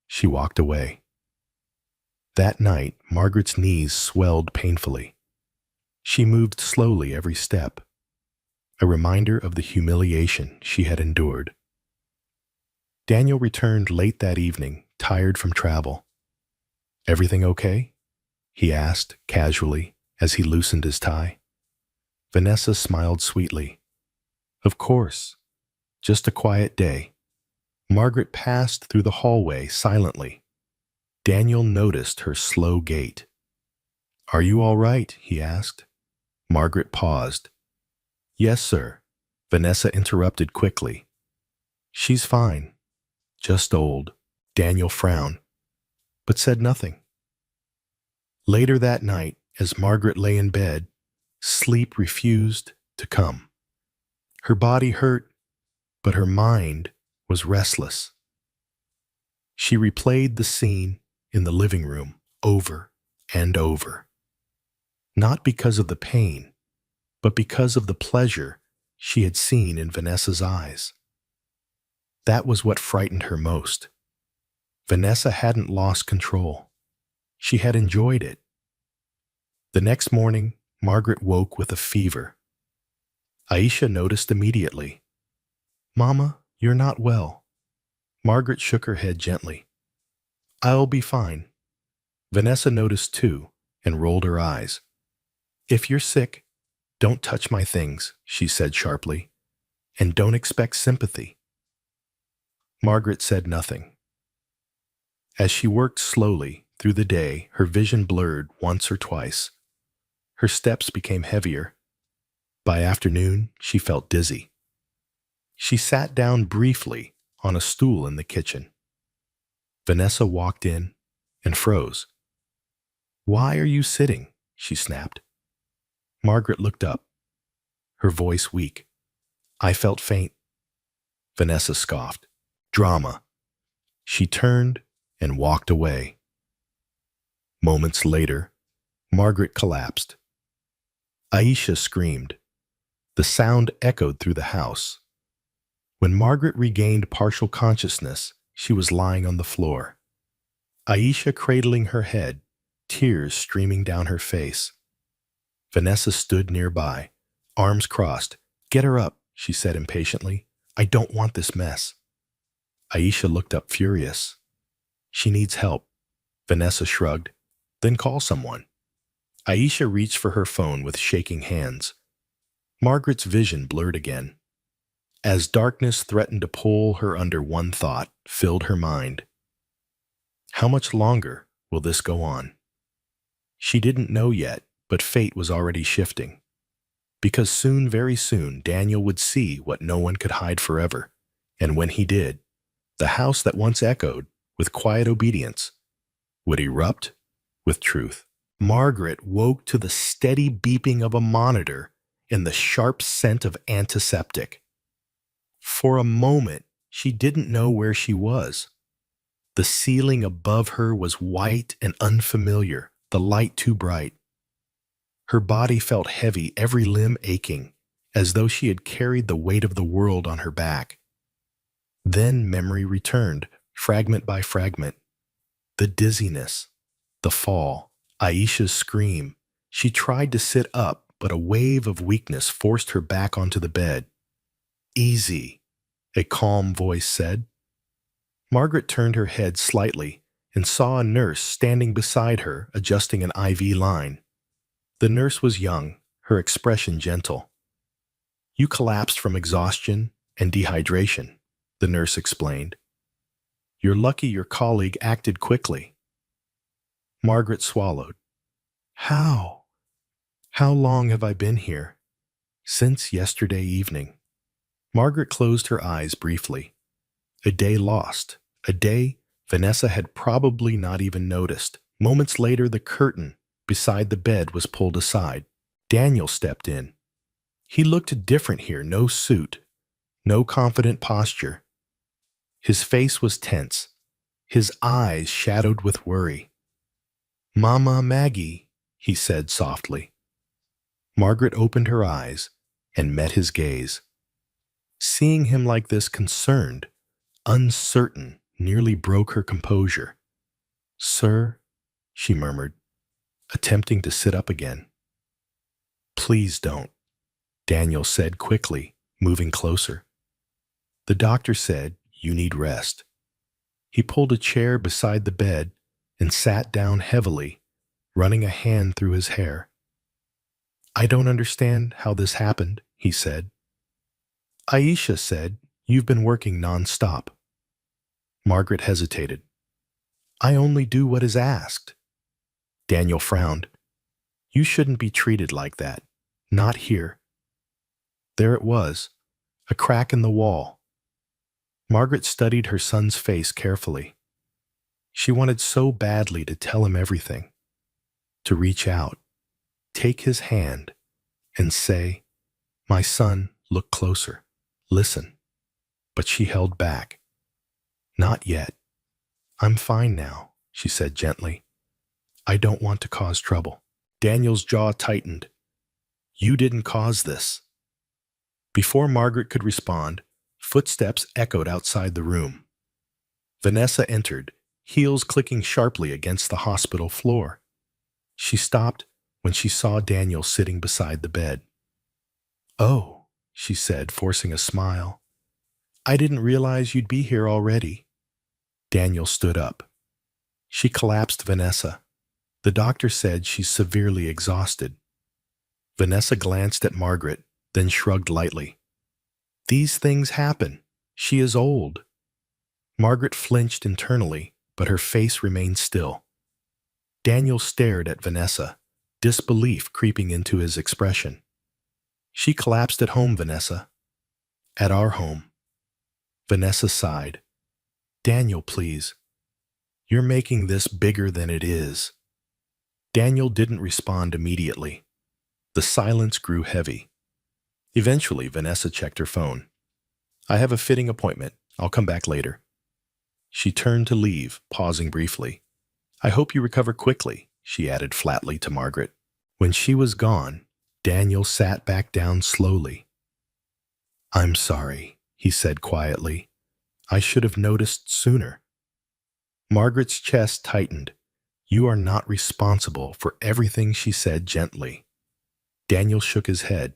She walked away. That night, Margaret's knees swelled painfully. She moved slowly every step, a reminder of the humiliation she had endured. Daniel returned late that evening, tired from travel. "Everything okay?" he asked casually as he loosened his tie. Vanessa smiled sweetly. "Of course. Just a quiet day." Margaret passed through the hallway silently. Daniel noticed her slow gait. "Are you all right?" he asked. Margaret paused. "Yes, sir," Vanessa interrupted quickly. "She's fine. Just old." Daniel frowned, but said nothing. Later that night, as Margaret lay in bed, sleep refused to come. Her body hurt, but her mind was restless. She replayed the scene in the living room over and over, not because of the pain, but because of the pleasure she had seen in Vanessa's eyes. That was what frightened her most. Vanessa hadn't lost control. She had enjoyed it. The next morning, Margaret woke with a fever. Aisha noticed immediately. "Mama, you're not well." Margaret shook her head gently. "I'll be fine." Vanessa noticed too and rolled her eyes. "If you're sick, don't touch my things," she said sharply, "and don't expect sympathy." Margaret said nothing. As she worked slowly through the day, her vision blurred once or twice. Her steps became heavier. By afternoon, she felt dizzy. She sat down briefly on a stool in the kitchen. Vanessa walked in and froze. "Why are you sitting?" she snapped. Margaret looked up, her voice weak. "I felt faint." Vanessa scoffed. "Drama." She turned and walked away. Moments later, Margaret collapsed. Aisha screamed. The sound echoed through the house. When Margaret regained partial consciousness, she was lying on the floor. Aisha cradling her head, tears streaming down her face. Vanessa stood nearby, arms crossed. "Get her up," she said impatiently. "I don't want this mess." Aisha looked up furious. "She needs help." Vanessa shrugged. "Then call someone." Aisha reached for her phone with shaking hands. Margaret's vision blurred again. As darkness threatened to pull her under, one thought filled her mind. How much longer will this go on? She didn't know yet, but fate was already shifting. Because soon, very soon, Daniel would see what no one could hide forever. And when he did, the house that once echoed with quiet obedience would erupt with truth. Margaret woke to the steady beeping of a monitor and the sharp scent of antiseptic. For a moment, she didn't know where she was. The ceiling above her was white and unfamiliar, the light too bright. Her body felt heavy, every limb aching, as though she had carried the weight of the world on her back. Then memory returned, fragment by fragment. The dizziness, the fall, Aisha's scream. She tried to sit up, but a wave of weakness forced her back onto the bed. "Easy," a calm voice said. Margaret turned her head slightly and saw a nurse standing beside her, adjusting an IV line. The nurse was young, her expression gentle. "You collapsed from exhaustion and dehydration," the nurse explained. "You're lucky your colleague acted quickly." Margaret swallowed. "How? How long have I been here?" "Since yesterday evening." Margaret closed her eyes briefly. A day lost. A day Vanessa had probably not even noticed. Moments later, the curtain beside the bed was pulled aside. Daniel stepped in. He looked different here, no suit, no confident posture. His face was tense, his eyes shadowed with worry. "Mama Maggie," he said softly. Margaret opened her eyes and met his gaze. Seeing him like this, concerned, uncertain, nearly broke her composure. "Sir," she murmured, attempting to sit up again. "Please don't," Daniel said quickly, moving closer. "The doctor said you need rest." He pulled a chair beside the bed and sat down heavily, running a hand through his hair. "I don't understand how this happened," he said. "Aisha said you've been working non-stop." Margaret hesitated. "I only do what is asked." Daniel frowned. "You shouldn't be treated like that. Not here." There it was, a crack in the wall. Margaret studied her son's face carefully. She wanted so badly to tell him everything, to reach out, take his hand, and say, "My son, look closer, listen." But she held back. "Not yet. I'm fine now," she said gently. "I don't want to cause trouble." Daniel's jaw tightened. "You didn't cause this." Before Margaret could respond, footsteps echoed outside the room. Vanessa entered, heels clicking sharply against the hospital floor. She stopped when she saw Daniel sitting beside the bed. "Oh," she said, forcing a smile. "I didn't realize you'd be here already." Daniel stood up. "She collapsed, Vanessa. The doctor said she's severely exhausted." Vanessa glanced at Margaret, then shrugged lightly. "These things happen. She is old." Margaret flinched internally, but her face remained still. Daniel stared at Vanessa, disbelief creeping into his expression. "She collapsed at home, Vanessa." "At our home." Vanessa sighed. "Daniel, please. You're making this bigger than it is." Daniel didn't respond immediately. The silence grew heavy. Eventually, Vanessa checked her phone. "I have a fitting appointment. I'll come back later." She turned to leave, pausing briefly. "I hope you recover quickly," she added flatly to Margaret. When she was gone, Daniel sat back down slowly. "I'm sorry," he said quietly. "I should have noticed sooner." Margaret's chest tightened. "You are not responsible for everything," she said gently. Daniel shook his head.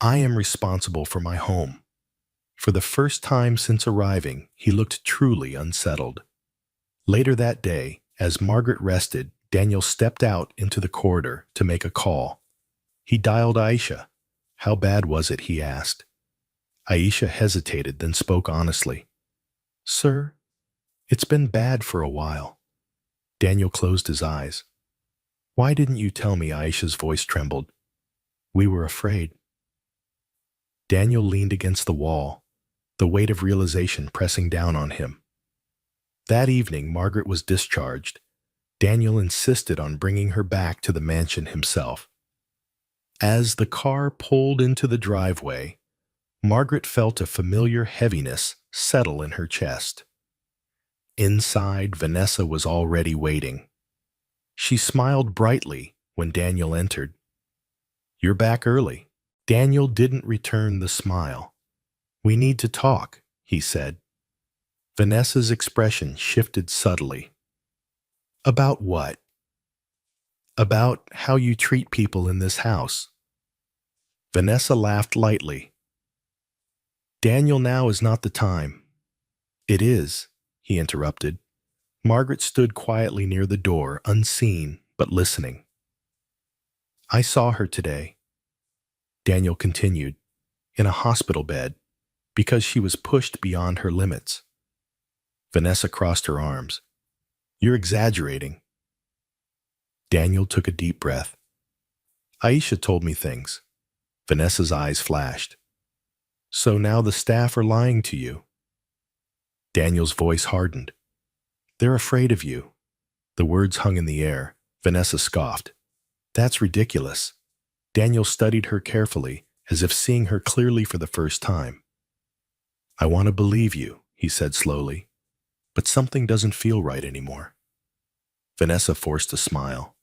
"I am responsible for my home." For the first time since arriving, he looked truly unsettled. Later that day, as Margaret rested, Daniel stepped out into the corridor to make a call. He dialed Aisha. "How bad was it?" he asked. Aisha hesitated, then spoke honestly. "Sir, it's been bad for a while." Daniel closed his eyes. "Why didn't you tell me?" Aisha's voice trembled. "We were afraid." Daniel leaned against the wall, the weight of realization pressing down on him. That evening, Margaret was discharged. Daniel insisted on bringing her back to the mansion himself. As the car pulled into the driveway, Margaret felt a familiar heaviness settle in her chest. Inside, Vanessa was already waiting. She smiled brightly when Daniel entered. "You're back early." Daniel didn't return the smile. "We need to talk," he said. Vanessa's expression shifted subtly. "About what?" "About how you treat people in this house." Vanessa laughed lightly. "Daniel, now is not the time." "It is," he interrupted. Margaret stood quietly near the door, unseen but listening. "I saw her today," Daniel continued, "in a hospital bed, because she was pushed beyond her limits." Vanessa crossed her arms. "You're exaggerating." Daniel took a deep breath. "Aisha told me things." Vanessa's eyes flashed. "So now the staff are lying to you?" Daniel's voice hardened. "They're afraid of you." The words hung in the air. Vanessa scoffed. "That's ridiculous." Daniel studied her carefully, as if seeing her clearly for the first time. "I want to believe you," he said slowly. but something doesn't feel right anymore. Vanessa forced a smile.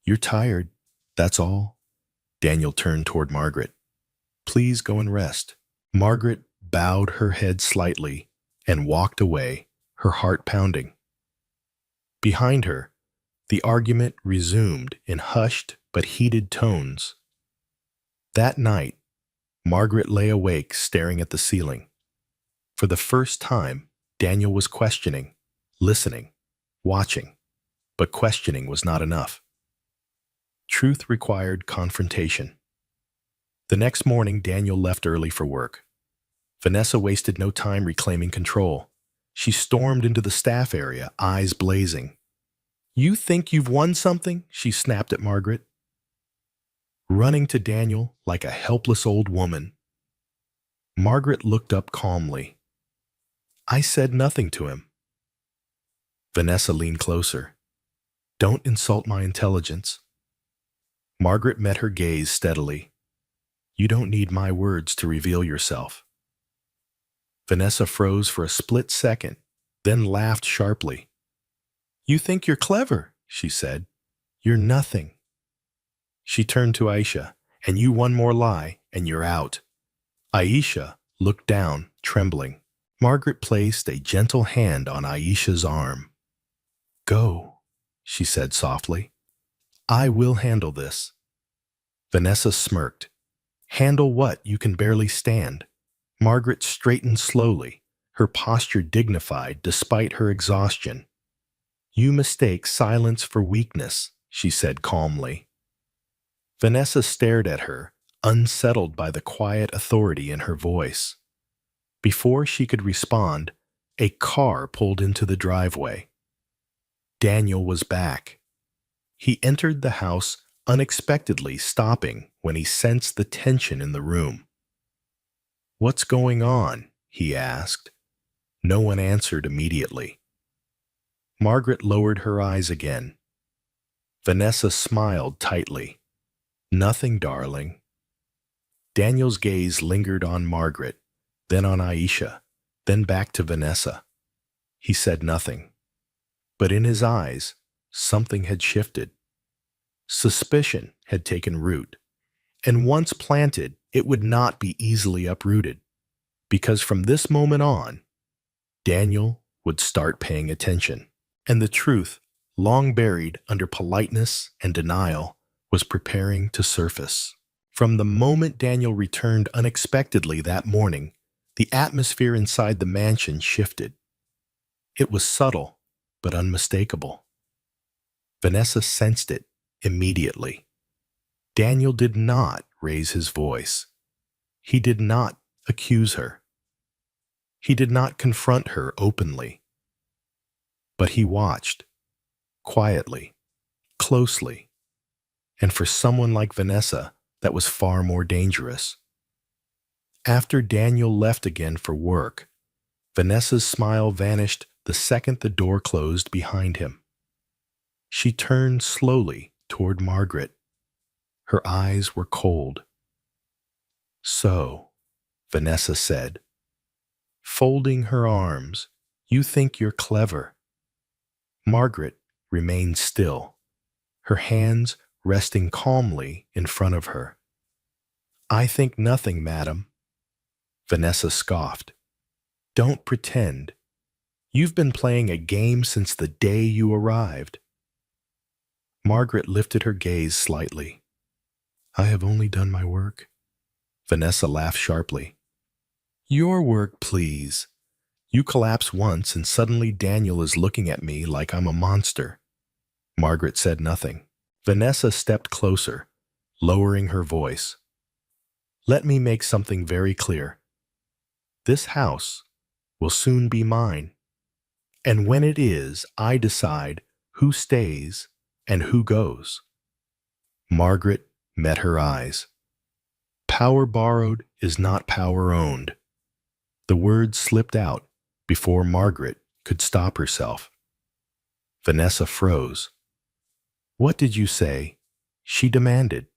You're tired, that's all. Daniel turned toward Margaret. Please go and rest. Margaret bowed her head slightly and walked away, her heart pounding. Behind her, the argument resumed in hushed but heated tones. That night, Margaret lay awake staring at the ceiling. For the first time, Daniel was questioning, listening, watching, but questioning was not enough. Truth required confrontation. The next morning, Daniel left early for work. Vanessa wasted no time reclaiming control. She stormed into the staff area, eyes blazing. You think you've won something? She snapped at Margaret, running to Daniel like a helpless old woman. Margaret looked up calmly. I said nothing to him. Vanessa leaned closer. Don't insult my intelligence. Margaret met her gaze steadily. You don't need my words to reveal yourself. Vanessa froze for a split second, then laughed sharply. You think you're clever, she said. You're nothing. She turned to Aisha, and you one more lie, and you're out. Aisha looked down, trembling. Margaret placed a gentle hand on Aisha's arm. Go, she said softly. I will handle this. Vanessa smirked. Handle what? You can barely stand. Margaret straightened slowly, her posture dignified despite her exhaustion. You mistake silence for weakness, she said calmly. Vanessa stared at her, unsettled by the quiet authority in her voice. Before she could respond, a car pulled into the driveway. Daniel was back. He entered the house unexpectedly, stopping when he sensed the tension in the room. What's going on? He asked. No one answered immediately. Margaret lowered her eyes again. Vanessa smiled tightly. Nothing, darling. Daniel's gaze lingered on Margaret, then on Aisha, then back to Vanessa. He said nothing. But in his eyes, something had shifted. Suspicion had taken root, and once planted, it would not be easily uprooted, because from this moment on, Daniel would start paying attention, and the truth, long buried under politeness and denial, was preparing to surface. From the moment Daniel returned unexpectedly that morning, the atmosphere inside the mansion shifted. It was subtle, but unmistakable. Vanessa sensed it immediately. Daniel did not raise his voice. He did not accuse her. He did not confront her openly. But he watched, quietly, closely, and for someone like Vanessa, that was far more dangerous. After Daniel left again for work, Vanessa's smile vanished the second the door closed behind him. She turned slowly toward Margaret. Her eyes were cold. So, Vanessa said, folding her arms, you think you're clever. Margaret remained still, her hands resting calmly in front of her. I think nothing, madam. Vanessa scoffed. Don't pretend. You've been playing a game since the day you arrived. Margaret lifted her gaze slightly. I have only done my work. Vanessa laughed sharply. Your work, please. You collapse once and suddenly Daniel is looking at me like I'm a monster. Margaret said nothing. Vanessa stepped closer, lowering her voice. Let me make something very clear. This house will soon be mine. And when it is, I decide who stays and who goes. Margaret met her eyes. Power borrowed is not power owned. The words slipped out before Margaret could stop herself. Vanessa froze. What did you say? She demanded.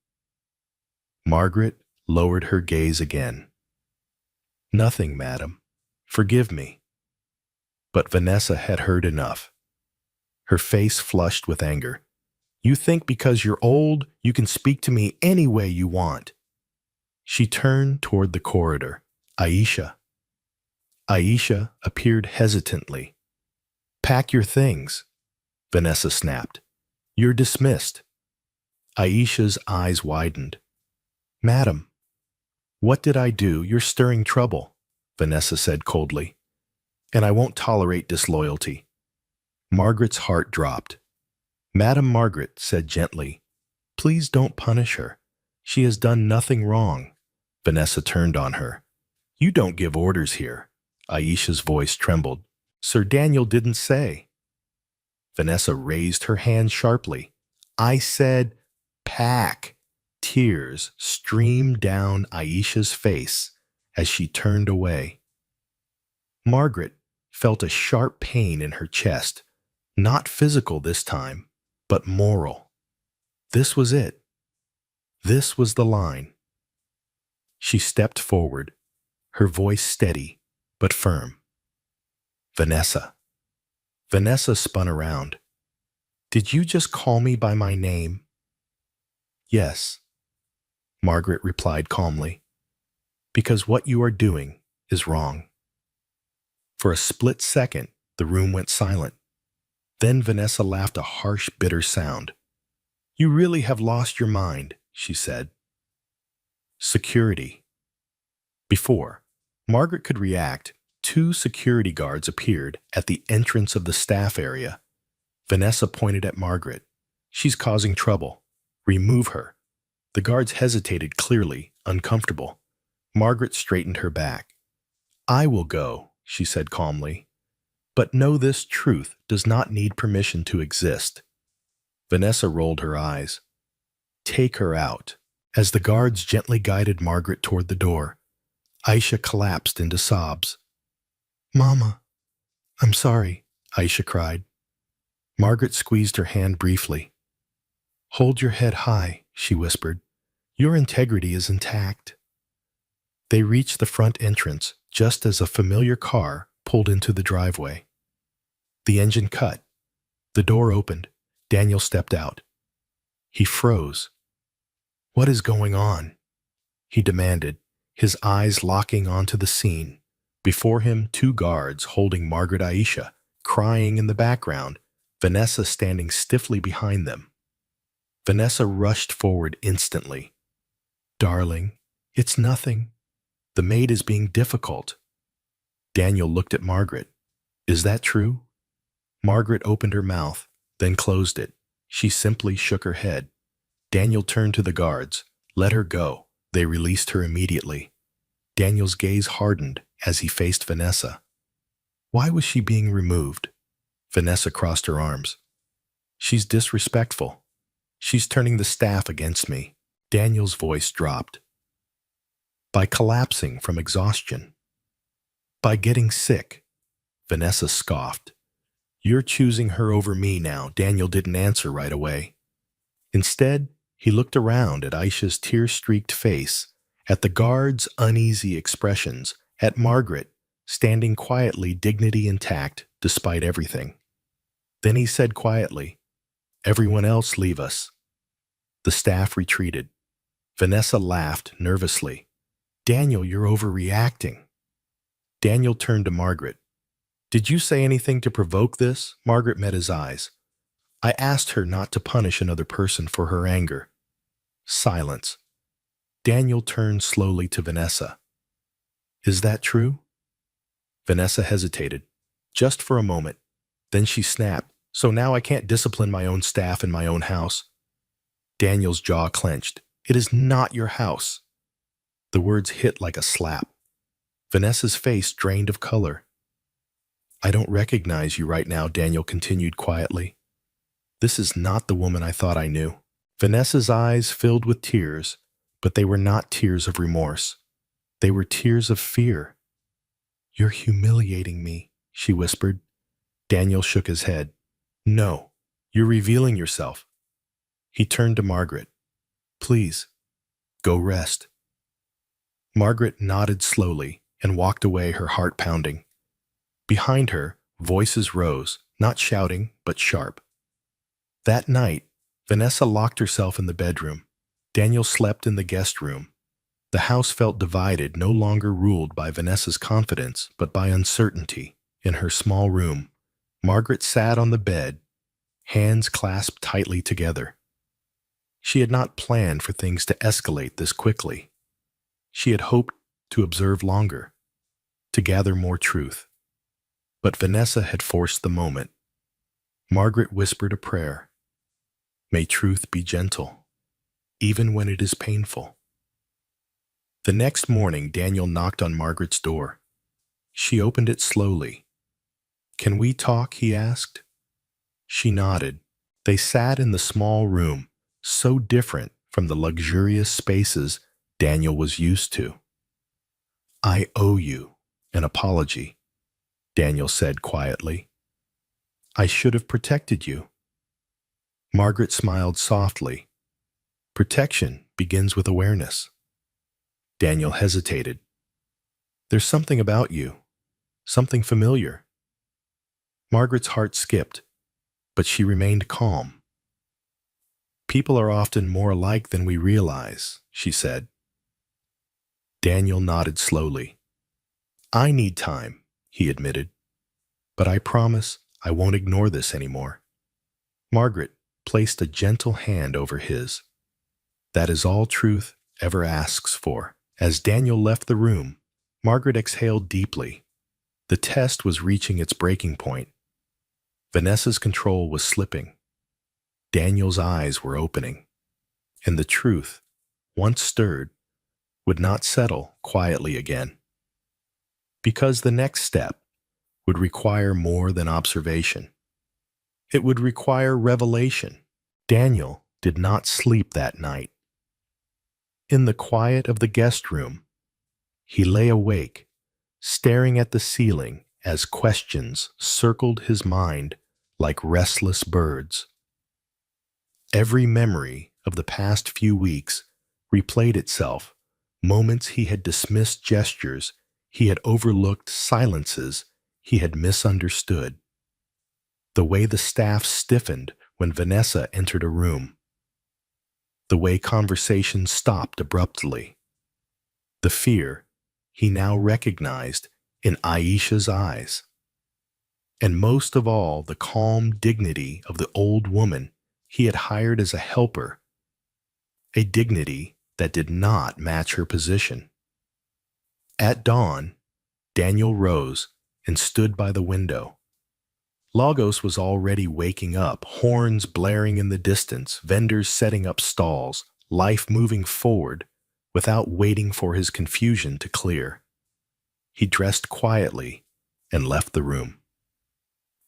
Margaret lowered her gaze again. Nothing, madam. Forgive me. But Vanessa had heard enough. Her face flushed with anger. You think because you're old, you can speak to me any way you want. She turned toward the corridor. Aisha. Aisha appeared hesitantly. Pack your things, Vanessa snapped. You're dismissed. Aisha's eyes widened. Madam, what did I do? You're stirring trouble, Vanessa said coldly. And I won't tolerate disloyalty. Margaret's heart dropped. Madam Margaret said gently, please don't punish her. She has done nothing wrong. Vanessa turned on her. You don't give orders here. Aisha's voice trembled. Sir Daniel didn't say. Vanessa raised her hand sharply. I said, pack. Tears streamed down Aisha's face as she turned away. Margaret felt a sharp pain in her chest, not physical this time, but moral. This was it. This was the line. She stepped forward, her voice steady but firm. Vanessa. Vanessa spun around. Did you just call me by my name? Yes, Margaret replied calmly, because what you are doing is wrong. For a split second, the room went silent. Then Vanessa laughed a harsh, bitter sound. You really have lost your mind, she said. Security. Before Margaret could react, 2 security guards appeared at the entrance of the staff area. Vanessa pointed at Margaret. She's causing trouble. Remove her. The guards hesitated, clearly uncomfortable. Margaret straightened her back. I will go, she said calmly. But know this truth does not need permission to exist. Vanessa rolled her eyes. Take her out. As the guards gently guided Margaret toward the door, Aisha collapsed into sobs. Mama, I'm sorry, Aisha cried. Margaret squeezed her hand briefly. Hold your head high, she whispered. Your integrity is intact. They reached the front entrance just as a familiar car pulled into the driveway. The engine cut. The door opened. Daniel stepped out. He froze. What is going on? He demanded, his eyes locking onto the scene. Before him, 2 guards holding Margaret Aisha, crying in the background, Vanessa standing stiffly behind them. Vanessa rushed forward instantly. Darling, it's nothing. The maid is being difficult. Daniel looked at Margaret. Is that true? Margaret opened her mouth, then closed it. She simply shook her head. Daniel turned to the guards. Let her go. They released her immediately. Daniel's gaze hardened as he faced Vanessa. Why was she being removed? Vanessa crossed her arms. She's disrespectful. She's turning the staff against me. Daniel's voice dropped. By collapsing from exhaustion. By getting sick. Vanessa scoffed. You're choosing her over me now. Daniel didn't answer right away. Instead, he looked around at Aisha's tear-streaked face, at the guards' uneasy expressions, at Margaret, standing quietly, dignity intact despite everything. Then he said quietly, Everyone else leave us. The staff retreated. Vanessa laughed nervously. Daniel, you're overreacting. Daniel turned to Margaret. Did you say anything to provoke this? Margaret met his eyes. I asked her not to punish another person for her anger. Silence. Daniel turned slowly to Vanessa. Is that true? Vanessa hesitated, just for a moment. Then she snapped. So now I can't discipline my own staff in my own house? Daniel's jaw clenched. It is not your house. The words hit like a slap. Vanessa's face drained of color. I don't recognize you right now, Daniel continued quietly. This is not the woman I thought I knew. Vanessa's eyes filled with tears, but they were not tears of remorse. They were tears of fear. You're humiliating me, she whispered. Daniel shook his head. No, you're revealing yourself. He turned to Margaret. Please, go rest. Margaret nodded slowly and walked away, her heart pounding. Behind her, Voices rose, not shouting, but sharp. That night, Vanessa locked herself in the bedroom. Daniel slept in the guest room. The house felt divided, no longer ruled by Vanessa's confidence, but by uncertainty. In her small room, Margaret sat on the bed, hands clasped tightly together. She had not planned for things to escalate this quickly. She had hoped to observe longer, to gather more truth. But Vanessa had forced the moment. Margaret whispered a prayer. May truth be gentle, even when it is painful. The next morning, Daniel knocked on Margaret's door. She opened it slowly. Can we talk? He asked. She nodded. They sat in the small room, so different from the luxurious spaces Daniel was used to. I owe you an apology, Daniel said quietly. I should have protected you. Margaret smiled softly. Protection begins with awareness. Daniel hesitated. There's something about you, something familiar. Margaret's heart skipped, but she remained calm. People are often more alike than we realize, she said. Daniel nodded slowly. I need time, he admitted, but I promise I won't ignore this anymore. Margaret placed a gentle hand over his. That is all truth ever asks for. As Daniel left the room, Margaret exhaled deeply. The test was reaching its breaking point. Vanessa's control was slipping. Daniel's eyes were opening. And the truth, once stirred, would not settle quietly again. Because the next step would require more than observation. It would require revelation. Daniel did not sleep that night. In the quiet of the guest room, he lay awake, staring at the ceiling as questions circled his mind like restless birds. Every memory of the past few weeks replayed itself, moments he had dismissed, gestures he had overlooked, silences he had misunderstood. The way the staff stiffened when Vanessa entered a room. The way conversation stopped abruptly. The fear he now recognized in Aisha's eyes. And most of all, the calm dignity of the old woman he had hired as a helper. A dignity that did not match her position. At dawn, Daniel rose and stood by the window. Lagos was already waking up, horns blaring in the distance, vendors setting up stalls, life moving forward without waiting for his confusion to clear. He dressed quietly and left the room.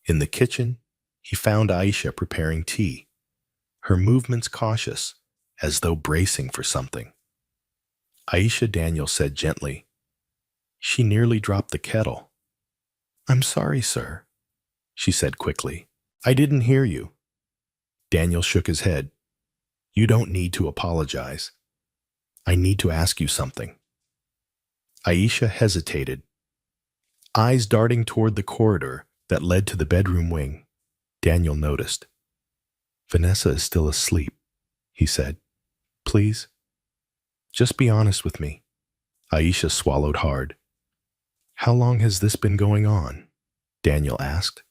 In the kitchen, he found Aisha preparing tea, her movements cautious, as though bracing for something. Aisha, Daniel said gently. She nearly dropped the kettle. I'm sorry, sir, she said quickly. I didn't hear you. Daniel shook his head. You don't need to apologize. I need to ask you something. Aisha hesitated, eyes darting toward the corridor that led to the bedroom wing. Daniel noticed. Vanessa is still asleep, he said. Please, just be honest with me. Aisha swallowed hard. How long has this been going on? Daniel asked.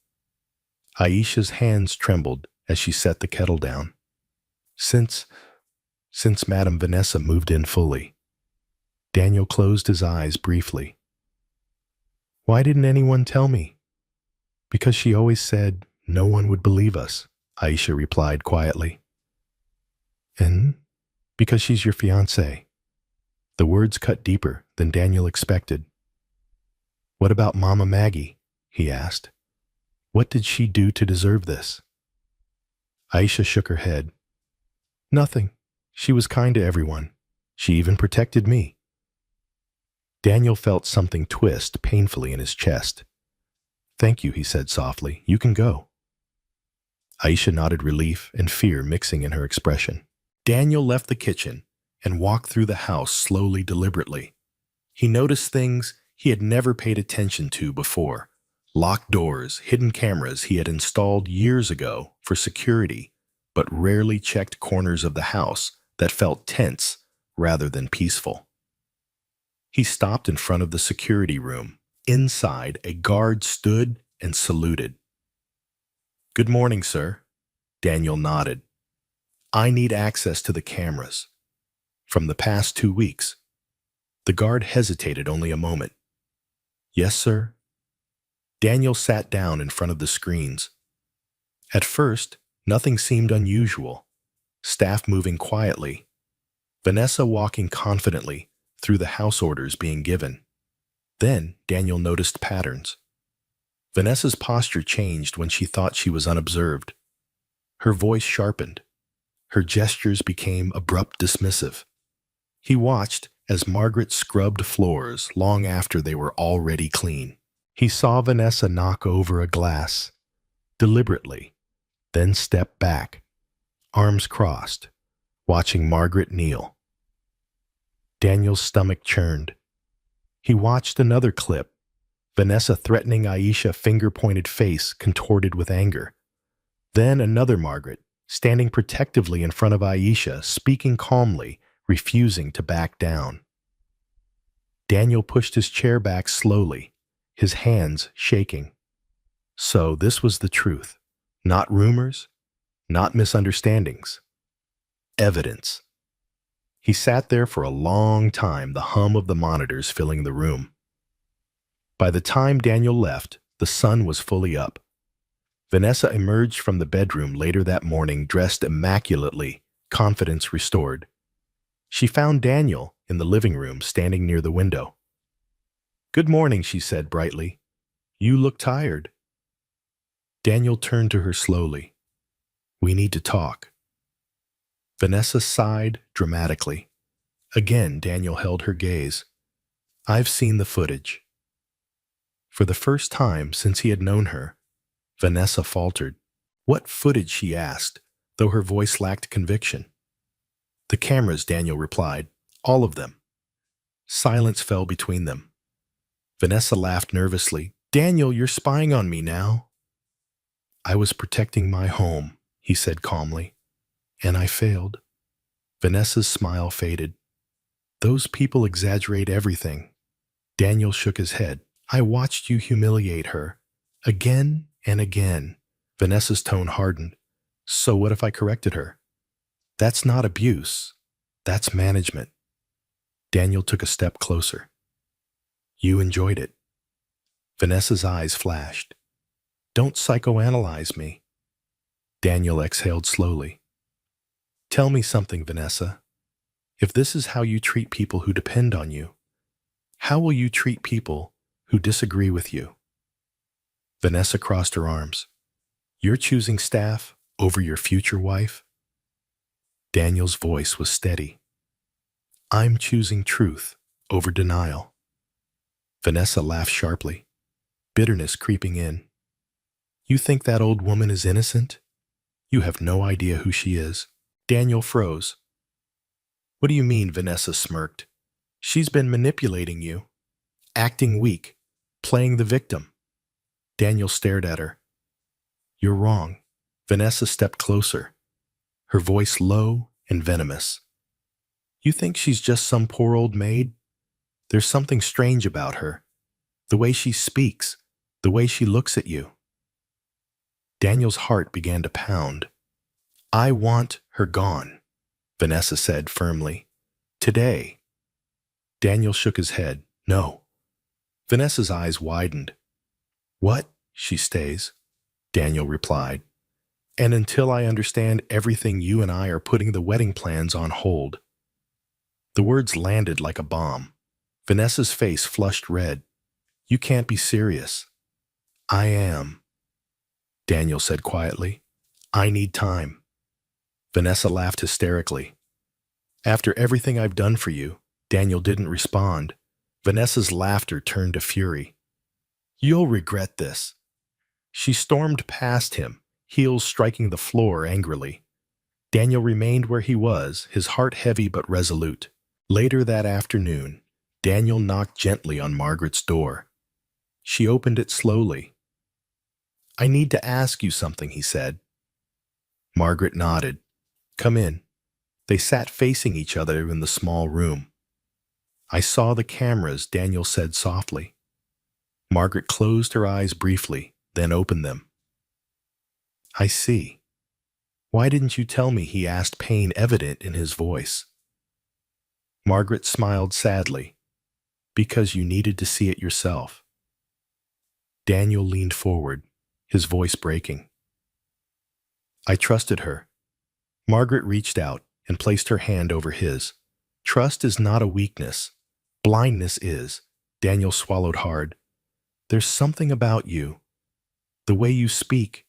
Aisha's hands trembled as she set the kettle down. Since Madame Vanessa moved in fully. Daniel closed his eyes briefly. Why didn't anyone tell me? Because she always said no one would believe us, Aisha replied quietly. And because she's your fiancée. The words cut deeper than Daniel expected. What about Mama Maggie? He asked. What did she do to deserve this? Aisha shook her head. Nothing. She was kind to everyone. She even protected me. Daniel felt something twist painfully in his chest. Thank you, he said softly. You can go. Aisha nodded, relief and fear mixing in her expression. Daniel left the kitchen and walked through the house slowly, deliberately. He noticed things he had never paid attention to before, Locked doors, hidden cameras he had installed years ago for security, but rarely checked corners of the house that felt tense rather than peaceful. He stopped in front of the security room. Inside, a guard stood and saluted. "Good morning, sir." Daniel nodded. "I need access to the cameras. From the past 2 weeks." The guard hesitated only a moment. "Yes, sir." Daniel sat down in front of the screens. At first, nothing seemed unusual. Staff moving quietly. Vanessa walking confidently through the house orders being given. Then Daniel noticed patterns. Vanessa's posture changed when she thought she was unobserved. Her voice sharpened. Her gestures became abrupt, dismissive. He watched as Margaret scrubbed floors long after they were already clean. He saw Vanessa knock over a glass, deliberately, then step back, arms crossed, watching Margaret kneel. Daniel's stomach churned. He watched another clip, Vanessa threatening Aisha, finger-pointed face contorted with anger. Then another Margaret, standing protectively in front of Aisha, speaking calmly, refusing to back down. Daniel pushed his chair back slowly, his hands shaking. So this was the truth. Not rumors, not misunderstandings. Evidence. He sat there for a long time, the hum of the monitors filling the room. By the time Daniel left, the sun was fully up. Vanessa emerged from the bedroom later that morning, dressed immaculately, confidence restored. She found Daniel in the living room, standing near the window. "Good morning," she said brightly. "You look tired." Daniel turned to her slowly. "We need to talk." Vanessa sighed dramatically. Again, Daniel held her gaze. "I've seen the footage." For the first time since he had known her, Vanessa faltered. "What footage?" she asked, though her voice lacked conviction. "The cameras," Daniel replied. "All of them." Silence fell between them. Vanessa laughed nervously. "Daniel, you're spying on me now." "I was protecting my home," he said calmly. "And I failed." Vanessa's smile faded. "Those people exaggerate everything." Daniel shook his head. "I watched you humiliate her. Again and again." Vanessa's tone hardened. "So what if I corrected her?" "That's not abuse. That's management." Daniel took a step closer. "You enjoyed it." Vanessa's eyes flashed. "Don't psychoanalyze me." Daniel exhaled slowly. "Tell me something, Vanessa. If this is how you treat people who depend on you, how will you treat people who disagree with you?" Vanessa crossed her arms. "You're choosing staff over your future wife?" Daniel's voice was steady. "I'm choosing truth over denial." Vanessa laughed sharply, bitterness creeping in. "You think that old woman is innocent? You have no idea who she is." Daniel froze. "What do you mean?" Vanessa smirked. "She's been manipulating you, acting weak, playing the victim." Daniel stared at her. "You're wrong." Vanessa stepped closer, her voice low and venomous. "You think she's just some poor old maid? There's something strange about her. The way she speaks, the way she looks at you." Daniel's heart began to pound. "I want her gone," Vanessa said firmly. "Today." Daniel shook his head. "No." Vanessa's eyes widened. "What? She stays," Daniel replied. "And until I understand everything, you and I are putting the wedding plans on hold." The words landed like a bomb. Vanessa's face flushed red. "You can't be serious." "I am," Daniel said quietly. "I need time." Vanessa laughed hysterically. "After everything I've done for you," Daniel didn't respond. Vanessa's laughter turned to fury. "You'll regret this." She stormed past him, heels striking the floor angrily. Daniel remained where he was, his heart heavy but resolute. Later that afternoon, Daniel knocked gently on Margaret's door. She opened it slowly, I need to ask you something, he said. Margaret nodded. Come in. They sat facing each other in the small room. I saw the cameras, Daniel said softly. Margaret closed her eyes briefly, then opened them. I see. Why didn't you tell me? He asked, pain evident in his voice. Margaret smiled sadly. Because you needed to see it yourself. Daniel leaned forward, his voice breaking. I trusted her. Margaret reached out and placed her hand over his. Trust is not a weakness. Blindness is. Daniel swallowed hard. There's something about you. The way you speak.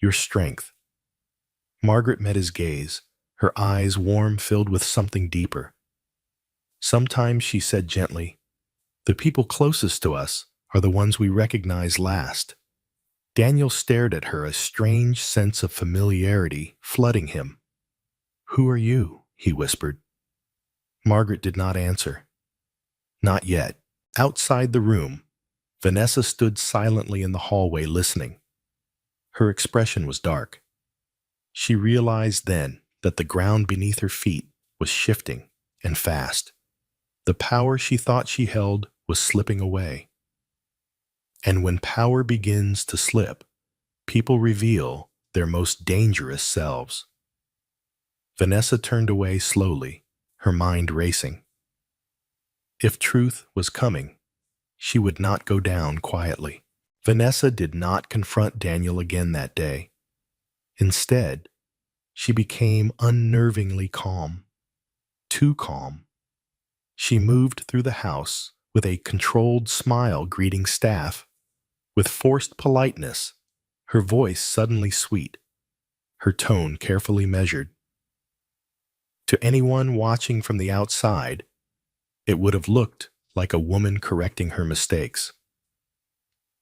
Your strength. Margaret met his gaze, her eyes warm, filled with something deeper. Sometimes, she said gently, the people closest to us are the ones we recognize last. Daniel stared at her, a strange sense of familiarity flooding him. Who are you? He whispered. Margaret did not answer. Not yet. Outside the room, Vanessa stood silently in the hallway listening. Her expression was dark. She realized then that the ground beneath her feet was shifting and fast. The power she thought she held was slipping away. And when power begins to slip, people reveal their most dangerous selves. Vanessa turned away slowly, her mind racing. If truth was coming, she would not go down quietly. Vanessa did not confront Daniel again that day. Instead, she became unnervingly calm. Too calm. She moved through the house with a controlled smile, greeting staff. With forced politeness, her voice suddenly sweet, her tone carefully measured. To anyone watching from the outside, it would have looked like a woman correcting her mistakes.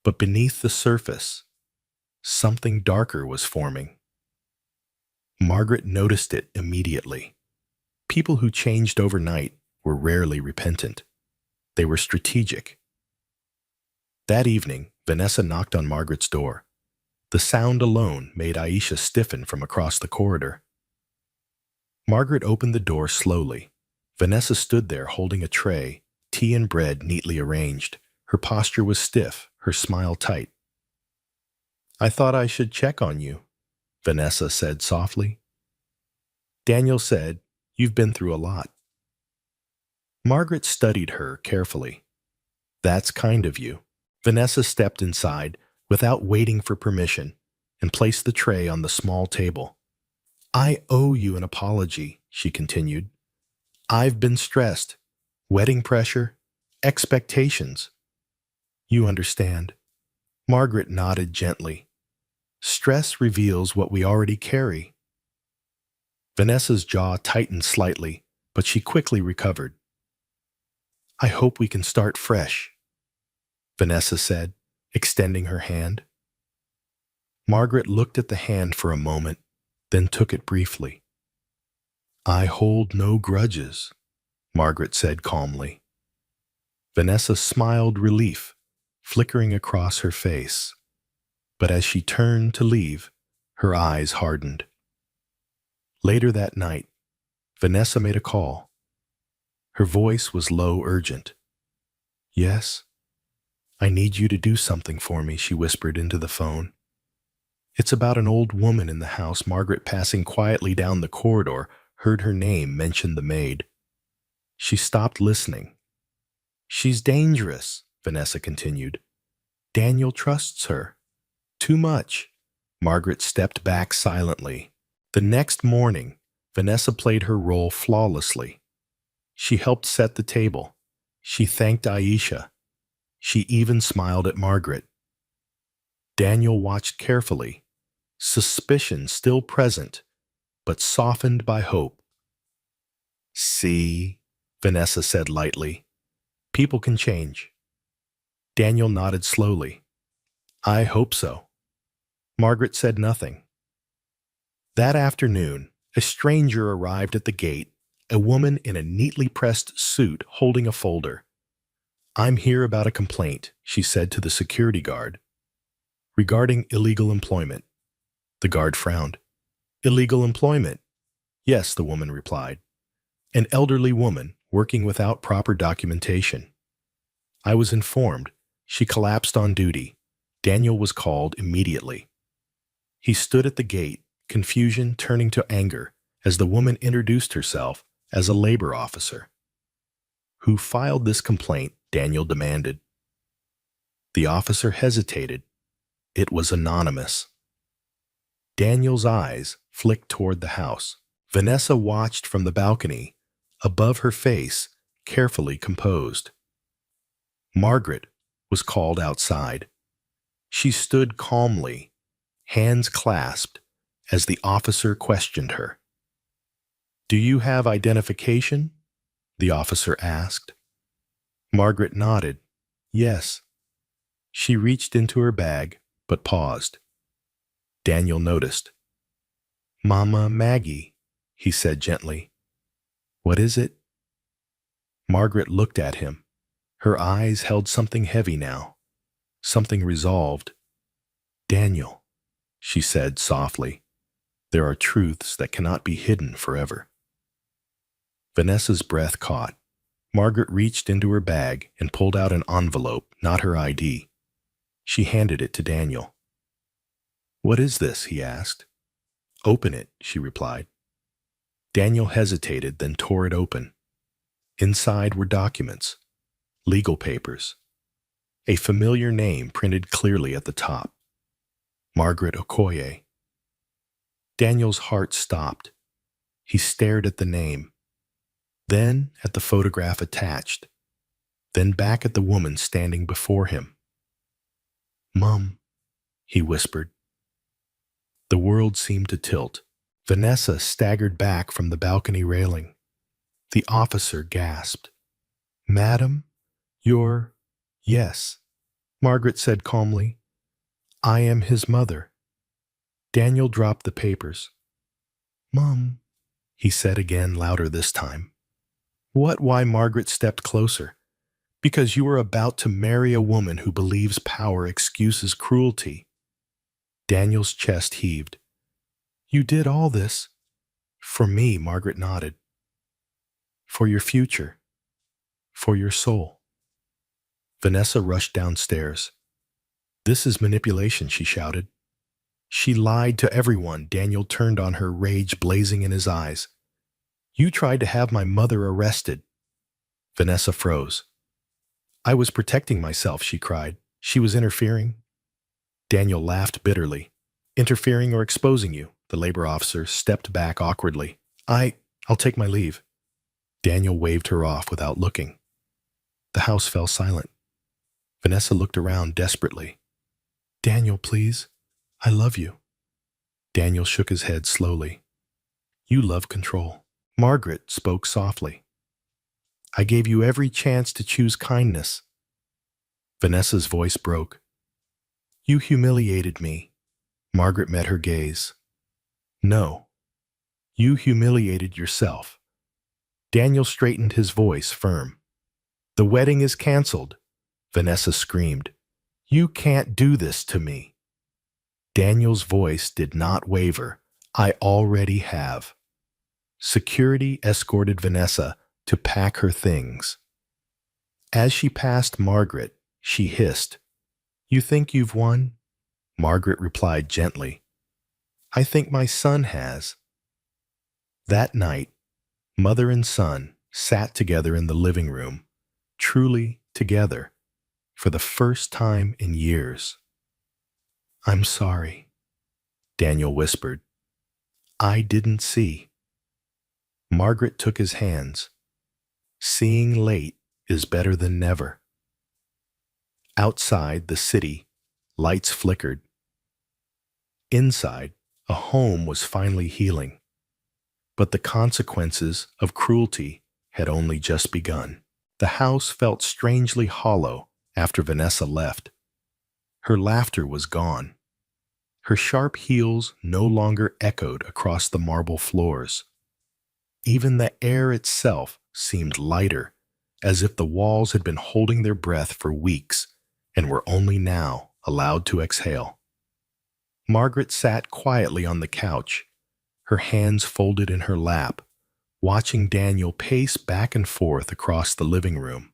But beneath the surface, something darker was forming. Margaret noticed it immediately. People who changed overnight were rarely repentant. They were strategic. That evening, Vanessa knocked on Margaret's door. The sound alone made Aisha stiffen from across the corridor. Margaret opened the door slowly. Vanessa stood there holding a tray, tea and bread neatly arranged. Her posture was stiff, her smile tight. I thought I should check on you, Vanessa said softly. Daniel said, you've been through a lot. Margaret studied her carefully. That's kind of you. Vanessa stepped inside without waiting for permission and placed the tray on the small table. I owe you an apology, she continued. I've been stressed. Wedding pressure, expectations. You understand. Margaret nodded gently. Stress reveals what we already carry. Vanessa's jaw tightened slightly, but she quickly recovered. I hope we can start fresh, Vanessa said, extending her hand. Margaret looked at the hand for a moment, then took it briefly. I hold no grudges, Margaret said calmly. Vanessa smiled relief, flickering across her face. But as she turned to leave, her eyes hardened. Later that night, Vanessa made a call. Her voice was low, urgent. Yes? I need you to do something for me, she whispered into the phone. It's about an old woman in the house. Margaret, passing quietly down the corridor, heard her name mention the maid. She stopped listening. She's dangerous, Vanessa continued. Daniel trusts her. Too much. Margaret stepped back silently. The next morning, Vanessa played her role flawlessly. She helped set the table. She thanked Aisha. She even smiled at Margaret. Daniel watched carefully, suspicion still present, but softened by hope. See, Vanessa said lightly, people can change. Daniel nodded slowly. I hope so. Margaret said nothing. That afternoon, a stranger arrived at the gate, a woman in a neatly pressed suit holding a folder. I'm here about a complaint, she said to the security guard. Regarding illegal employment. The guard frowned. Illegal employment? Yes, the woman replied. An elderly woman working without proper documentation. I was informed. She collapsed on duty. Daniel was called immediately. He stood at the gate, confusion turning to anger as the woman introduced herself as a labor officer. Who filed this complaint? Daniel demanded. The officer hesitated. It was anonymous. Daniel's eyes flicked toward the house. Vanessa watched from the balcony, above her face, carefully composed. Margaret was called outside. She stood calmly, hands clasped, as the officer questioned her. Do you have identification? The officer asked. Margaret nodded. Yes. She reached into her bag, but paused. Daniel noticed. Mama Maggie, he said gently. What is it? Margaret looked at him. Her eyes held something heavy now, something resolved. Daniel, she said softly, there are truths that cannot be hidden forever. Vanessa's breath caught. Margaret reached into her bag and pulled out an envelope, not her ID. She handed it to Daniel. What is this? He asked. Open it, she replied. Daniel hesitated, then tore it open. Inside were documents, legal papers, a familiar name printed clearly at the top. Margaret Okoye. Daniel's heart stopped. He stared at the name, then at the photograph attached, then back at the woman standing before him. Mum, he whispered. The world seemed to tilt. Vanessa staggered back from the balcony railing. The officer gasped. Madam, you're... Yes, Margaret said calmly. I am his mother. Daniel dropped the papers. Mum, he said again, louder this time. What? Why? Margaret stepped closer. Because you are about to marry a woman who believes power excuses cruelty. Daniel's chest heaved. You did all this? For me, Margaret nodded. For your future. For your soul. Vanessa rushed downstairs. This is manipulation, she shouted. She lied to everyone. Daniel turned on her, rage blazing in his eyes. You tried to have my mother arrested. Vanessa froze. I was protecting myself, she cried. She was interfering. Daniel laughed bitterly. Interfering or exposing you? The labor officer stepped back awkwardly. I'll take my leave. Daniel waved her off without looking. The house fell silent. Vanessa looked around desperately. Daniel, please. I love you. Daniel shook his head slowly. You love control. Margaret spoke softly. I gave you every chance to choose kindness. Vanessa's voice broke. You humiliated me. Margaret met her gaze. No. You humiliated yourself. Daniel straightened his voice firm. The wedding is canceled. Vanessa screamed. You can't do this to me. Daniel's voice did not waver. I already have. Security escorted Vanessa to pack her things. As she passed Margaret, she hissed, You think you've won? Margaret replied gently, I think my son has. That night, mother and son sat together in the living room, truly together, for the first time in years. I'm sorry, Daniel whispered. I didn't see. Margaret took his hands. Seeing late is better than never. Outside the city, lights flickered. Inside, a home was finally healing. But the consequences of cruelty had only just begun. The house felt strangely hollow after Vanessa left. Her laughter was gone. Her sharp heels no longer echoed across the marble floors. Even the air itself seemed lighter, as if the walls had been holding their breath for weeks and were only now allowed to exhale. Margaret sat quietly on the couch, her hands folded in her lap, watching Daniel pace back and forth across the living room.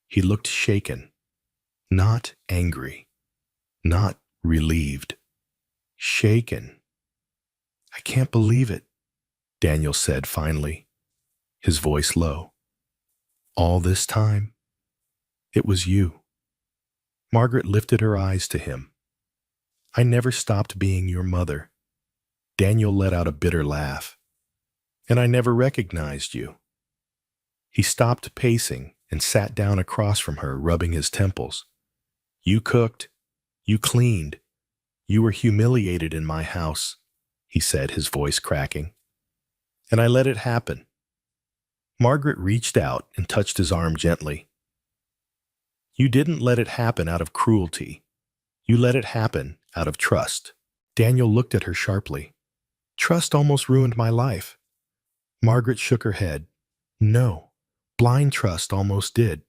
He looked shaken, not angry, not relieved. Shaken. "I can't believe it," Daniel said finally, his voice low. "All this time, it was you." Margaret lifted her eyes to him. "I never stopped being your mother." Daniel let out a bitter laugh. "And I never recognized you." He stopped pacing and sat down across from her, rubbing his temples. "You cooked. You cleaned. You were humiliated in my house," he said, his voice cracking. "And I let it happen." Margaret reached out and touched his arm gently. "You didn't let it happen out of cruelty. You let it happen out of trust." Daniel looked at her sharply. "Trust almost ruined my life." Margaret shook her head. "No, blind trust almost did.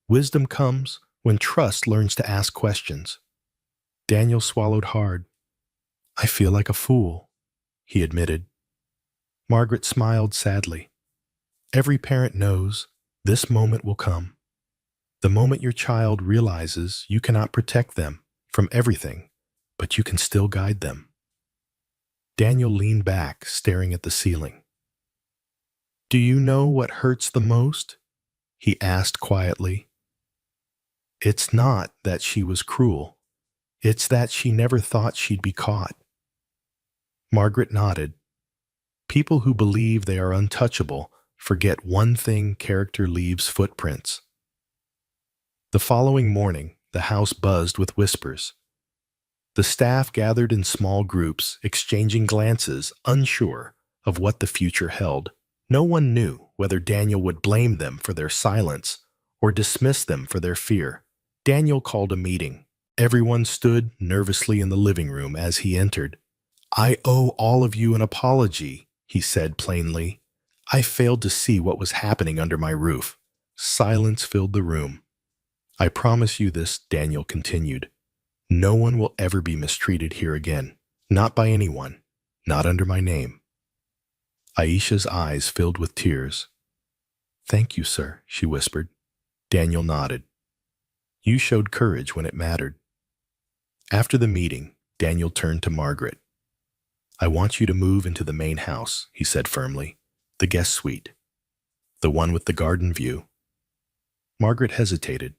Wisdom comes when trust learns to ask questions." Daniel swallowed hard. "I feel like a fool," he admitted. Margaret smiled sadly. "Every parent knows this moment will come. The moment your child realizes you cannot protect them from everything, but you can still guide them." Daniel leaned back, staring at the ceiling. "Do you know what hurts the most?" he asked quietly. "It's not that she was cruel. It's that she never thought she'd be caught." Margaret nodded. People who believe they are untouchable forget one thing: character leaves footprints. The following morning, the house buzzed with whispers. The staff gathered in small groups, exchanging glances, unsure of what the future held. No one knew whether Daniel would blame them for their silence or dismiss them for their fear. Daniel called a meeting. Everyone stood nervously in the living room as he entered. "I owe all of you an apology," he said plainly. "I failed to see what was happening under my roof." Silence filled the room. "I promise you this," Daniel continued. "No one will ever be mistreated here again. Not by anyone. Not under my name." Aisha's eyes filled with tears. "Thank you, sir," she whispered. Daniel nodded. "You showed courage when it mattered." After the meeting, Daniel turned to Margaret. "I want you to move into the main house," he said firmly. "The guest suite. The one with the garden view." Margaret hesitated.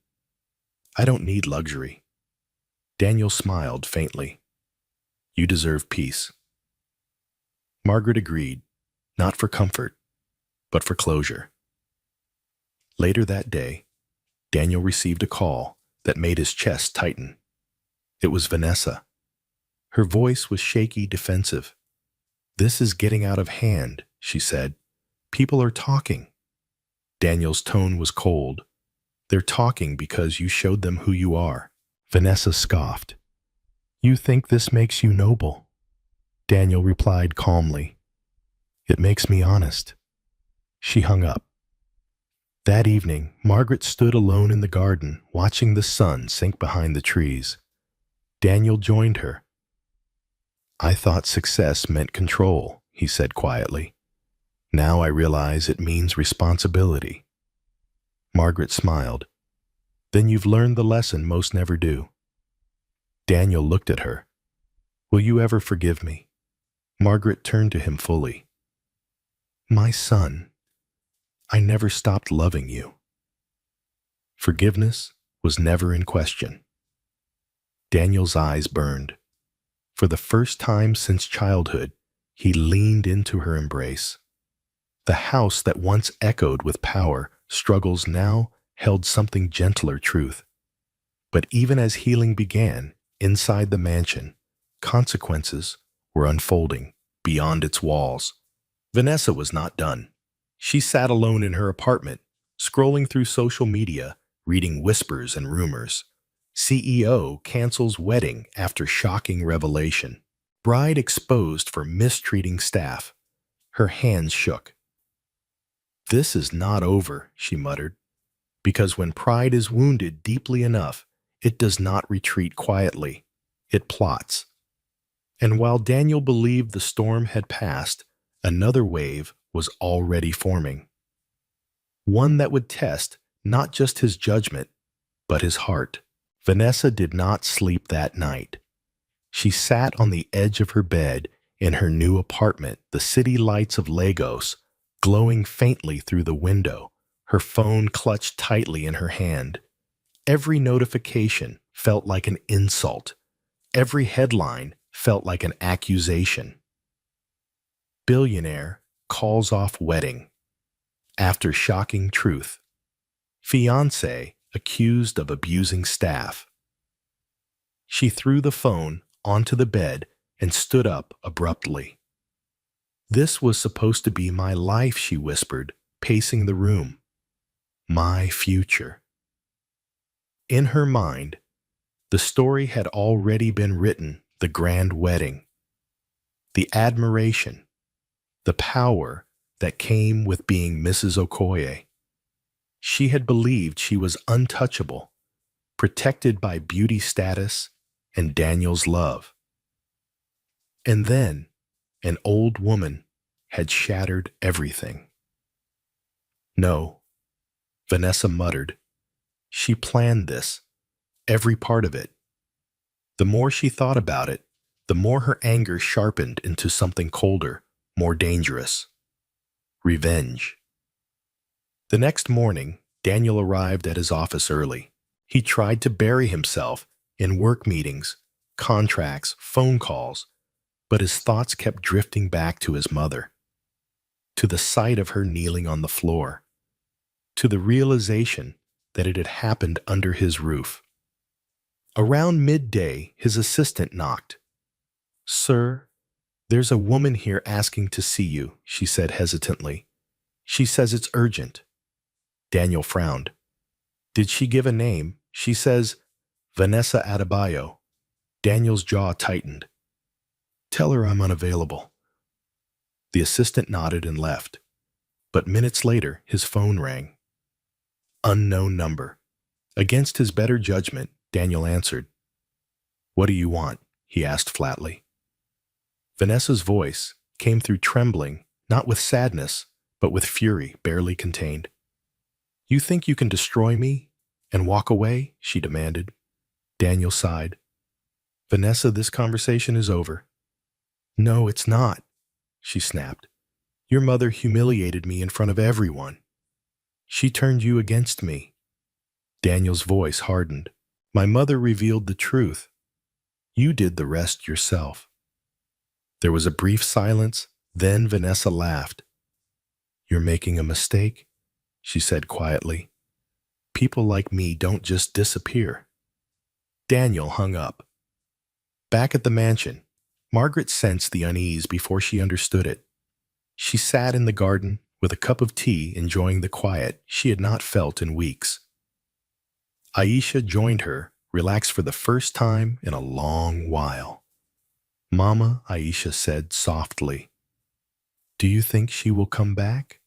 "I don't need luxury." Daniel smiled faintly. "You deserve peace." Margaret agreed, not for comfort, but for closure. Later that day, Daniel received a call that made his chest tighten. It was Vanessa. Her voice was shaky, defensive. "This is getting out of hand," she said. "People are talking." Daniel's tone was cold. "They're talking because you showed them who you are." Vanessa scoffed. "You think this makes you noble?" Daniel replied calmly. "It makes me honest." She hung up. That evening, Margaret stood alone in the garden, watching the sun sink behind the trees. Daniel joined her. "I thought success meant control," he said quietly. "Now I realize it means responsibility." Margaret smiled. "Then you've learned the lesson most never do." Daniel looked at her. "Will you ever forgive me?" Margaret turned to him fully. "My son, I never stopped loving you." Forgiveness was never in question. Daniel's eyes burned. For the first time since childhood, he leaned into her embrace. The house that once echoed with power struggles now held something gentler truth. But even as healing began inside the mansion, consequences were unfolding beyond its walls. Vanessa was not done. She sat alone in her apartment, scrolling through social media, reading whispers and rumors. CEO cancels wedding after shocking revelation. Bride exposed for mistreating staff. Her hands shook. "This is not over," she muttered, "because when pride is wounded deeply enough, it does not retreat quietly. It plots." And while Daniel believed the storm had passed, another wave was already forming. One that would test not just his judgment, but his heart. Vanessa did not sleep that night. She sat on the edge of her bed in her new apartment, the city lights of Lagos glowing faintly through the window, her phone clutched tightly in her hand. Every notification felt like an insult. Every headline felt like an accusation. Billionaire calls off wedding. After shocking truth. Fiancée accused of abusing staff. She threw the phone onto the bed and stood up abruptly. This was supposed to be my life, she whispered, pacing the room. My future. In her mind, the story had already been written, the grand wedding. The admiration, the power that came with being Mrs. Okoye. She had believed she was untouchable, protected by beauty status and Daniel's love. And then, an old woman had shattered everything. No, Vanessa muttered. She planned this, every part of it. The more she thought about it, the more her anger sharpened into something colder, more dangerous. Revenge. The next morning, Daniel arrived at his office early. He tried to bury himself in work meetings, contracts, phone calls, but his thoughts kept drifting back to his mother, to the sight of her kneeling on the floor, to the realization that it had happened under his roof. Around midday, his assistant knocked. "Sir, there's a woman here asking to see you," she said hesitantly. "She says it's urgent." Daniel frowned. "Did she give a name?" "She says, Vanessa Adebayo." Daniel's jaw tightened. "Tell her I'm unavailable." The assistant nodded and left. But minutes later, his phone rang. Unknown number. Against his better judgment, Daniel answered. "What do you want?" he asked flatly. Vanessa's voice came through trembling, not with sadness, but with fury barely contained. "You think you can destroy me and walk away?" she demanded. Daniel sighed. "Vanessa, this conversation is over." "No, it's not," she snapped. "Your mother humiliated me in front of everyone. She turned you against me." Daniel's voice hardened. "My mother revealed the truth. You did the rest yourself." There was a brief silence, then Vanessa laughed. "You're making a mistake," she said quietly. "People like me don't just disappear." Daniel hung up. Back at the mansion, Margaret sensed the unease before she understood it. She sat in the garden with a cup of tea, enjoying the quiet she had not felt in weeks. Aisha joined her, relaxed for the first time in a long while. "Mama," Aisha said softly, "do you think she will come back?"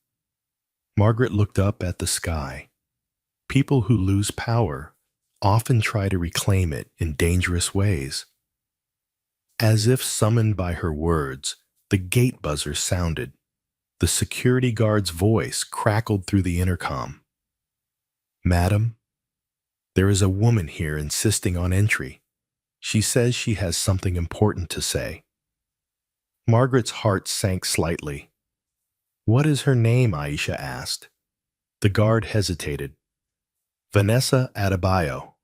Margaret looked up at the sky. People who lose power often try to reclaim it in dangerous ways. As if summoned by her words, the gate buzzer sounded. The security guard's voice crackled through the intercom. "Madam, there is a woman here insisting on entry. She says she has something important to say." Margaret's heart sank slightly. "What is her name?" Aisha asked. The guard hesitated. "Vanessa Adebayo."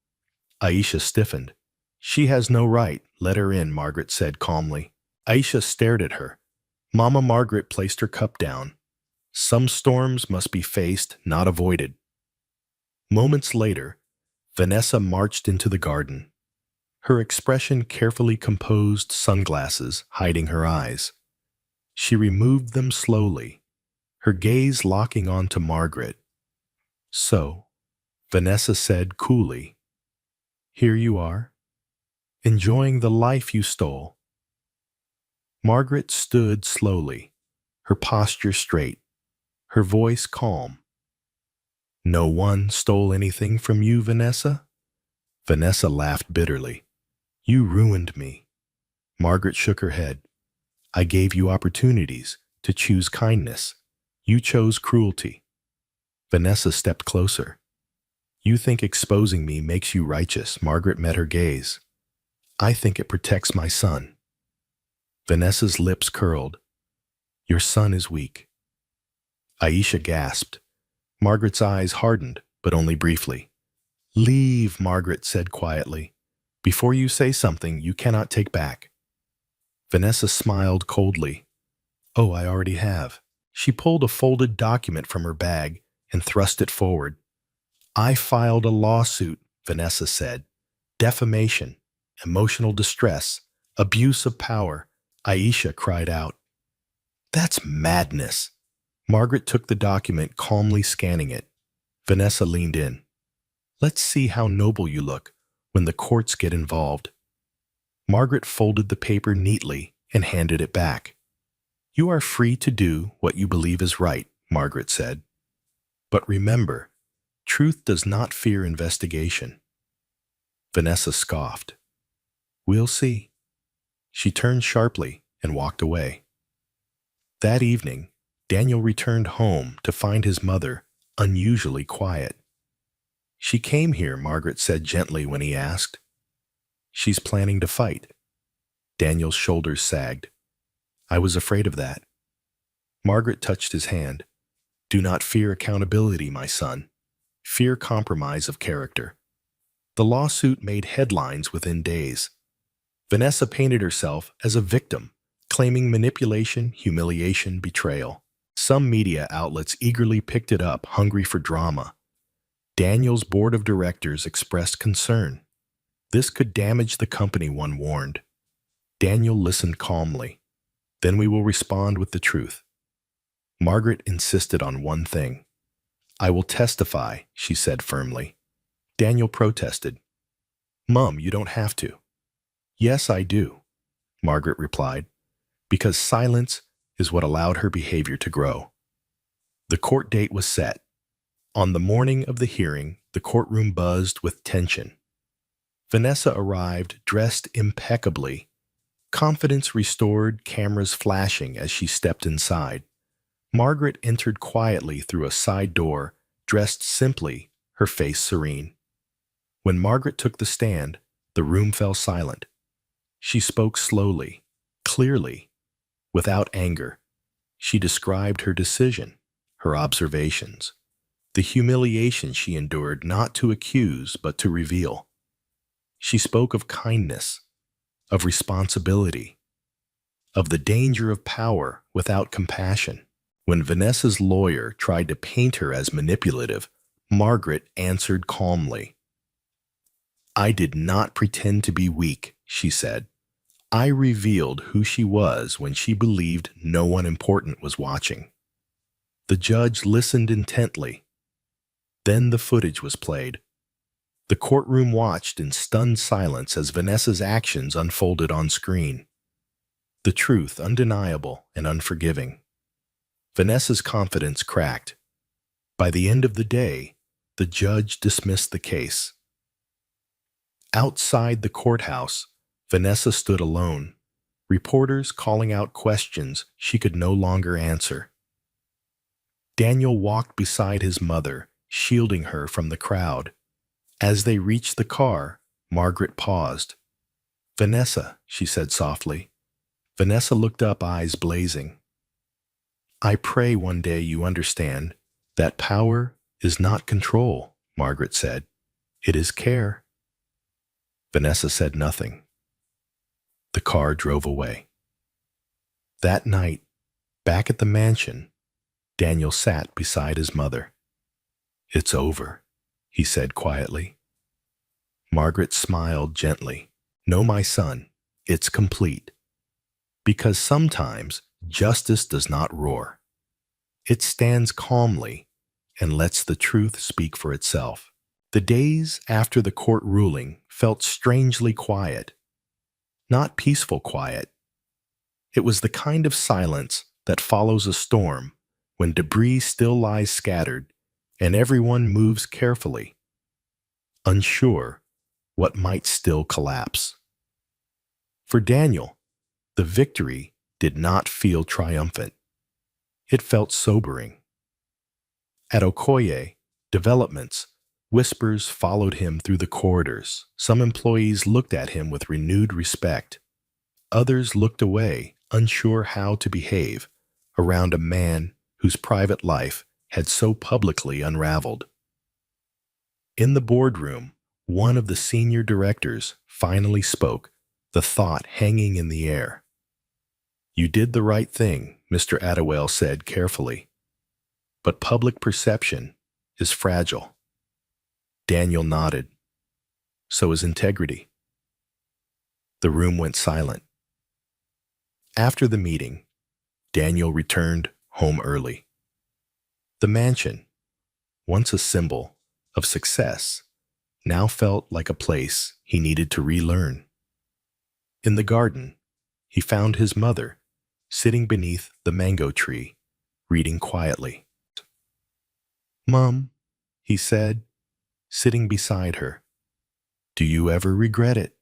Aisha stiffened. "She has no right. Let her in," Margaret said calmly. Aisha stared at her. Mama Margaret placed her cup down. Some storms must be faced, not avoided. Moments later, Vanessa marched into the garden. Her expression carefully composed, sunglasses hiding her eyes. She removed them slowly, her gaze locking onto Margaret. "So," Vanessa said coolly, "here you are, enjoying the life you stole." Margaret stood slowly, her posture straight, her voice calm. "No one stole anything from you, Vanessa?" Vanessa laughed bitterly. "You ruined me. Margaret shook her head. I gave you opportunities to choose kindness. You chose cruelty. Vanessa stepped closer. You think exposing me makes you righteous. Margaret met her gaze. I think it protects my son. Vanessa's lips curled. Your son is weak. Aisha gasped. Margaret's eyes hardened, but only briefly. Leave, Margaret said quietly. Before you say something you cannot take back. Vanessa smiled coldly. Oh, I already have. She pulled a folded document from her bag and thrust it forward. I filed a lawsuit, Vanessa said. Defamation, emotional distress, abuse of power. Aisha cried out. That's madness. Margaret took the document, calmly scanning it. Vanessa leaned in. Let's see how noble you look when the courts get involved. Margaret folded the paper neatly and handed it back. You are free to do what you believe is right, Margaret said. But remember, truth does not fear investigation. Vanessa scoffed. We'll see. She turned sharply and walked away. That evening, Daniel returned home to find his mother unusually quiet. She came here, Margaret said gently when he asked. She's planning to fight. Daniel's shoulders sagged. I was afraid of that. Margaret touched his hand. Do not fear accountability, my son. Fear compromise of character. The lawsuit made headlines within days. Vanessa painted herself as a victim, claiming manipulation, humiliation, betrayal. Some media outlets eagerly picked it up, hungry for drama. Daniel's board of directors expressed concern. This could damage the company, one warned. Daniel listened calmly. Then we will respond with the truth. Margaret insisted on one thing. I will testify, she said firmly. Daniel protested. Mom, you don't have to. Yes, I do, Margaret replied, because silence is what allowed her behavior to grow. The court date was set. On the morning of the hearing, the courtroom buzzed with tension. Vanessa arrived dressed impeccably. Confidence restored, cameras flashing as she stepped inside. Margaret entered quietly through a side door, dressed simply, her face serene. When Margaret took the stand, the room fell silent. She spoke slowly, clearly, without anger. She described her decision, her observations, the humiliation she endured not to accuse but to reveal. She spoke of kindness, of responsibility, of the danger of power without compassion. When Vanessa's lawyer tried to paint her as manipulative, Margaret answered calmly. I did not pretend to be weak, she said. I revealed who she was when she believed no one important was watching. The judge listened intently. Then the footage was played. The courtroom watched in stunned silence as Vanessa's actions unfolded on screen. The truth undeniable and unforgiving. Vanessa's confidence cracked. By the end of the day, the judge dismissed the case. Outside the courthouse, Vanessa stood alone, reporters calling out questions she could no longer answer. Daniel walked beside his mother, shielding her from the crowd. As they reached the car, Margaret paused. Vanessa, she said softly. Vanessa looked up, eyes blazing. I pray one day you understand that power is not control, Margaret said. It is care. Vanessa said nothing. The car drove away. That night, back at the mansion, Daniel sat beside his mother. It's over, he said quietly. Margaret smiled gently. No, my son, it's complete. Because sometimes justice does not roar. It stands calmly and lets the truth speak for itself. The days after the court ruling felt strangely quiet. Not peaceful quiet. It was the kind of silence that follows a storm when debris still lies scattered and everyone moves carefully, unsure what might still collapse. For Daniel, The victory did not feel triumphant. It felt sobering. At Okoye Developments, whispers followed him through the corridors. Some employees looked at him with renewed respect. Others looked away, unsure how to behave around a man whose private life had so publicly unraveled. In the boardroom, one of the senior directors finally spoke, the thought hanging in the air. "You did the right thing," Mr. Attawell said carefully. "But public perception is fragile." Daniel nodded. "So is integrity." The room went silent. After the meeting, Daniel returned home early. The mansion, once a symbol of success, now felt like a place he needed to relearn. In the garden, he found his mother sitting beneath the mango tree, reading quietly. "Mom," he said, sitting beside her, "do you ever regret it?"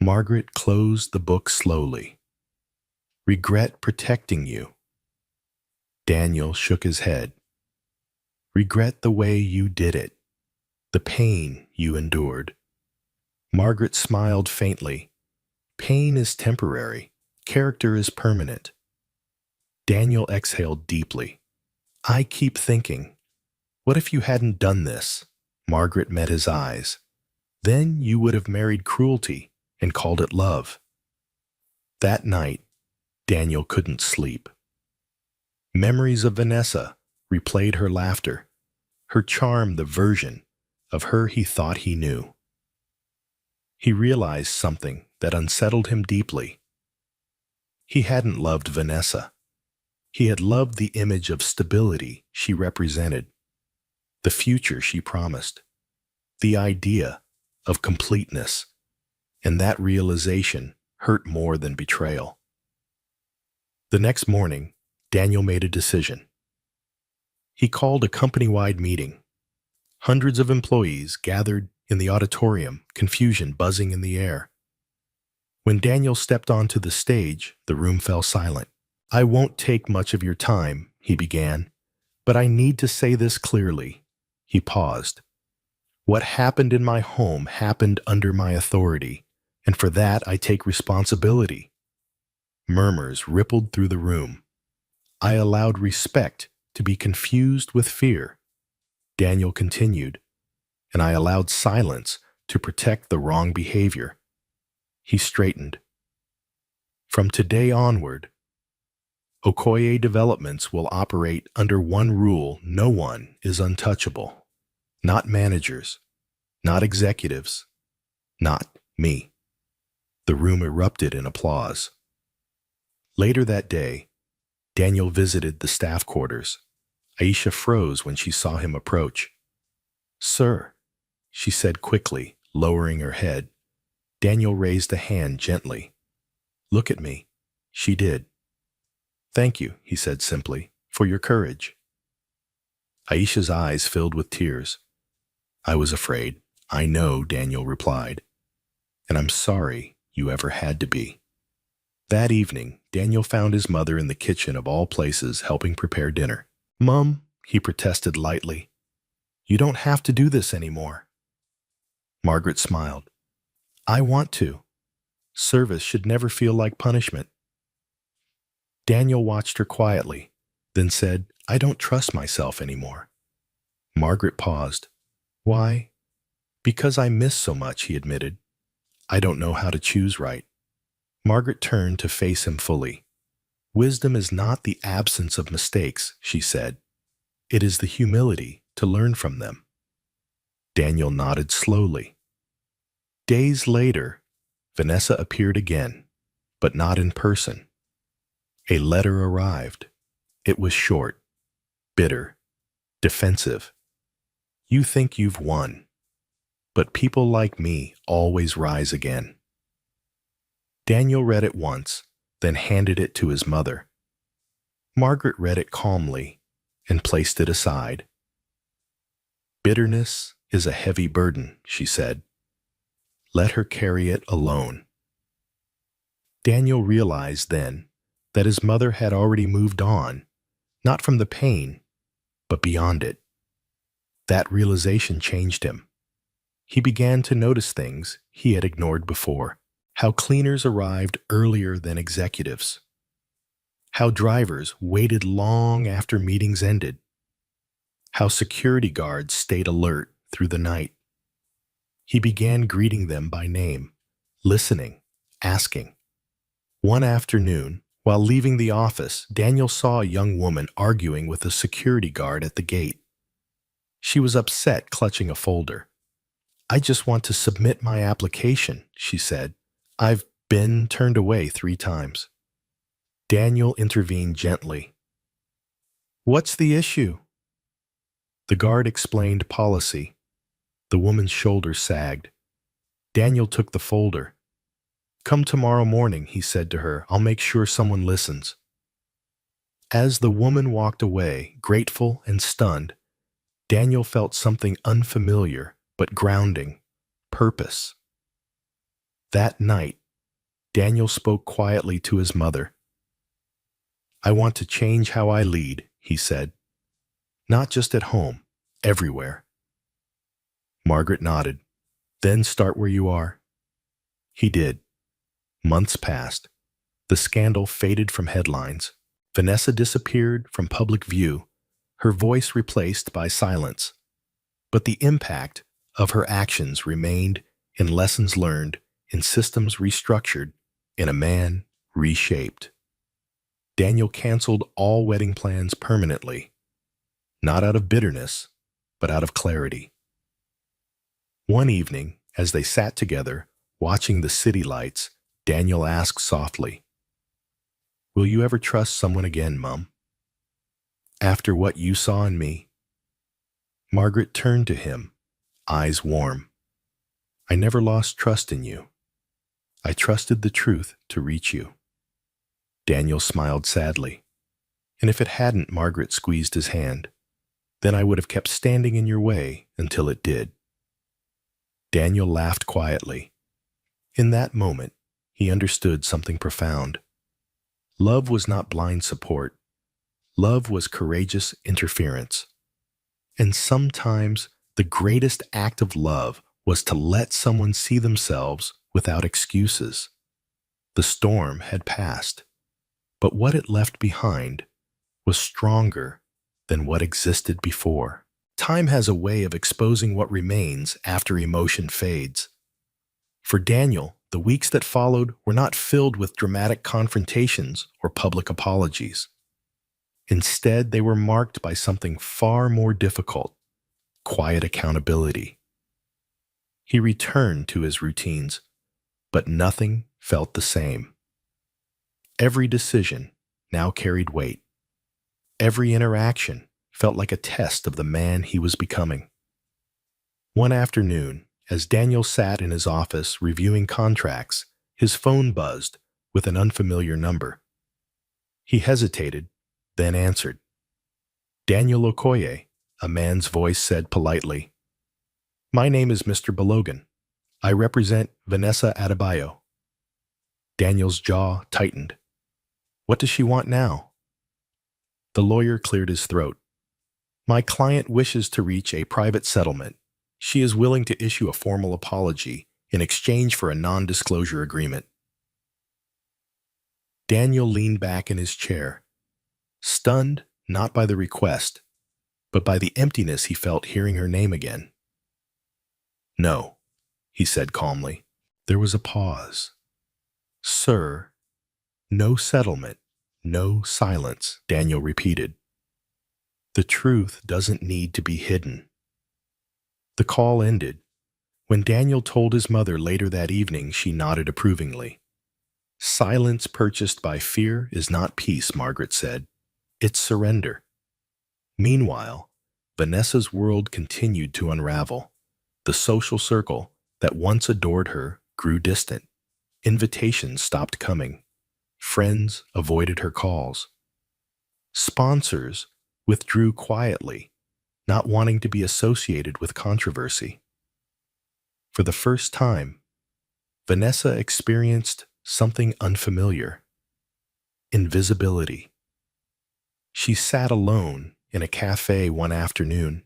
Margaret closed the book slowly. "Regret protecting you." Daniel shook his head. "Regret the way you did it, the pain you endured." Margaret smiled faintly. "Pain is temporary. Character is permanent." Daniel exhaled deeply. "I keep thinking, what if you hadn't done this?" Margaret met his eyes. "Then you would have married cruelty and called it love." That night, Daniel couldn't sleep. Memories of Vanessa replayed her laughter, her charm the version of her he thought he knew. He realized something that unsettled him deeply. He hadn't loved Vanessa. He had loved the image of stability she represented, the future she promised, the idea of completeness, and that realization hurt more than betrayal. The next morning, Daniel made a decision. He called a company-wide meeting. Hundreds of employees gathered in the auditorium, confusion buzzing in the air. When Daniel stepped onto the stage, the room fell silent. "I won't take much of your time," he began, "but I need to say this clearly." He paused. "What happened in my home happened under my authority, and for that I take responsibility." Murmurs rippled through the room. "I allowed respect to be confused with fear," Daniel continued, "and I allowed silence to protect the wrong behavior." He straightened. "From today onward, Okoye Developments will operate under one rule: no one is untouchable. Not managers, not executives, not me." The room erupted in applause. Later that day, Daniel visited the staff quarters. Aisha froze when she saw him approach. "Sir," she said quickly, lowering her head. Daniel raised a hand gently. "Look at me." She did. "Thank you," he said simply, "for your courage." Aisha's eyes filled with tears. "I was afraid." "I know," Daniel replied, "and I'm sorry you ever had to be." That evening, Daniel found his mother in the kitchen of all places helping prepare dinner. "Mom," he protested lightly, "you don't have to do this anymore." Margaret smiled. "I want to. Service should never feel like punishment." Daniel watched her quietly, then said, "I don't trust myself anymore." Margaret paused. "Why?" "Because I miss so much," he admitted. "I don't know how to choose right." Margaret turned to face him fully. "Wisdom is not the absence of mistakes," she said. "It is the humility to learn from them." Daniel nodded slowly. Days later, Vanessa appeared again, but not in person. A letter arrived. It was short, bitter, defensive. "You think you've won, but people like me always rise again." Daniel read it once, then handed it to his mother. Margaret read it calmly and placed it aside. "Bitterness is a heavy burden," she said. "Let her carry it alone." Daniel realized then that his mother had already moved on, not from the pain, but beyond it. That realization changed him. He began to notice things he had ignored before. How cleaners arrived earlier than executives. How drivers waited long after meetings ended. How security guards stayed alert through the night. He began greeting them by name, listening, asking. One afternoon, while leaving the office, Daniel saw a young woman arguing with a security guard at the gate. She was upset, clutching a folder. "I just want to submit my application," she said. "I've been turned away 3 times. Daniel intervened gently. "What's the issue?" The guard explained policy. The woman's shoulders sagged. Daniel took the folder. "Come tomorrow morning," he said to her. "I'll make sure someone listens." As the woman walked away, grateful and stunned, Daniel felt something unfamiliar but grounding: purpose. That night, Daniel spoke quietly to his mother. "I want to change how I lead," he said. "Not just at home, everywhere." Margaret nodded. "Then start where you are." He did. Months passed. The scandal faded from headlines. Vanessa disappeared from public view, her voice replaced by silence. But the impact of her actions remained in lessons learned, in systems restructured, in a man reshaped. Daniel canceled all wedding plans permanently, not out of bitterness, but out of clarity. One evening, as they sat together, watching the city lights, Daniel asked softly, "Will you ever trust someone again, Mom? After what you saw in me?" Margaret turned to him, eyes warm. "I never lost trust in you. I trusted the truth to reach you." Daniel smiled sadly. "And if it hadn't," Margaret squeezed his hand, "then I would have kept standing in your way until it did." Daniel laughed quietly. In that moment, he understood something profound. Love was not blind support. Love was courageous interference. And sometimes the greatest act of love was to let someone see themselves without excuses. The storm had passed, but what it left behind was stronger than what existed before. Time has a way of exposing what remains after emotion fades. For Daniel, the weeks that followed were not filled with dramatic confrontations or public apologies. Instead, they were marked by something far more difficult: quiet accountability. He returned to his routines, but nothing felt the same. Every decision now carried weight. Every interaction felt like a test of the man he was becoming. One afternoon, as Daniel sat in his office reviewing contracts, his phone buzzed with an unfamiliar number. He hesitated, then answered. "Daniel Okoye," a man's voice said politely. "My name is Mr. Balogan. I represent Vanessa Adebayo." Daniel's jaw tightened. "What does she want now?" The lawyer cleared his throat. "My client wishes to reach a private settlement. She is willing to issue a formal apology in exchange for a non-disclosure agreement." Daniel leaned back in his chair, stunned not by the request, but by the emptiness he felt hearing her name again. "No," he said calmly. There was a pause. "Sir, no settlement, no silence," Daniel repeated. "The truth doesn't need to be hidden." The call ended. When Daniel told his mother later that evening, she nodded approvingly. "Silence purchased by fear is not peace," Margaret said. "It's surrender." Meanwhile, Vanessa's world continued to unravel. The social circle that once adored her grew distant. Invitations stopped coming. Friends avoided her calls. Sponsors withdrew quietly, not wanting to be associated with controversy. For the first time, Vanessa experienced something unfamiliar. Invisibility. She sat alone in a cafe one afternoon,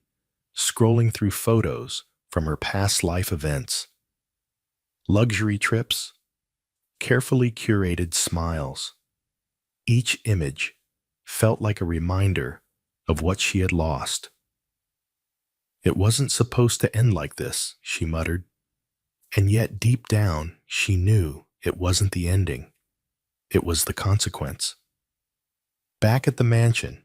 scrolling through photos from her past life events. Luxury trips, carefully curated smiles. Each image felt like a reminder of what she had lost. It wasn't supposed to end like this, she muttered. And yet deep down, she knew it wasn't the ending. It was the consequence. Back at the mansion,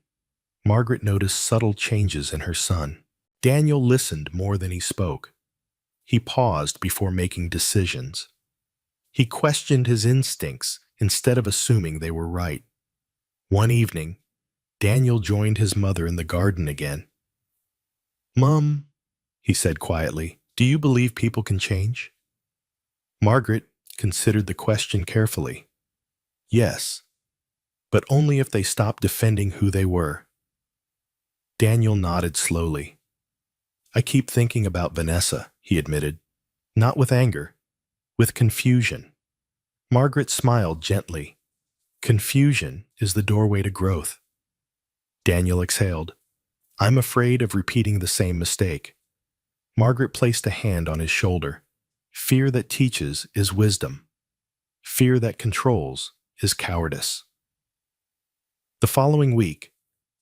Margaret noticed subtle changes in her son. Daniel listened more than he spoke. He paused before making decisions. He questioned his instincts instead of assuming they were right. One evening, Daniel joined his mother in the garden again. "Mom," he said quietly, "do you believe people can change?" Margaret considered the question carefully. Yes, but only if they stopped defending who they were. Daniel nodded slowly. "I keep thinking about Vanessa," he admitted. "Not with anger, with confusion." Margaret smiled gently. "Confusion is the doorway to growth." Daniel exhaled. "I'm afraid of repeating the same mistake." Margaret placed a hand on his shoulder. "Fear that teaches is wisdom. Fear that controls is cowardice." The following week,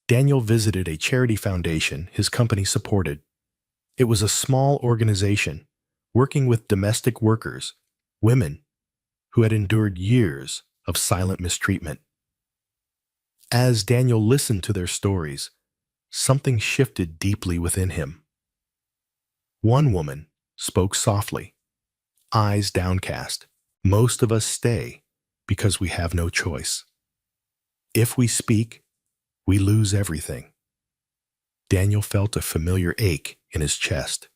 Daniel visited a charity foundation his company supported. It was a small organization working with domestic workers, women who had endured years of silent mistreatment. As Daniel listened to their stories, something shifted deeply within him. One woman spoke softly, eyes downcast. "Most of us stay because we have no choice. If we speak, we lose everything." Daniel felt a familiar ache in his chest.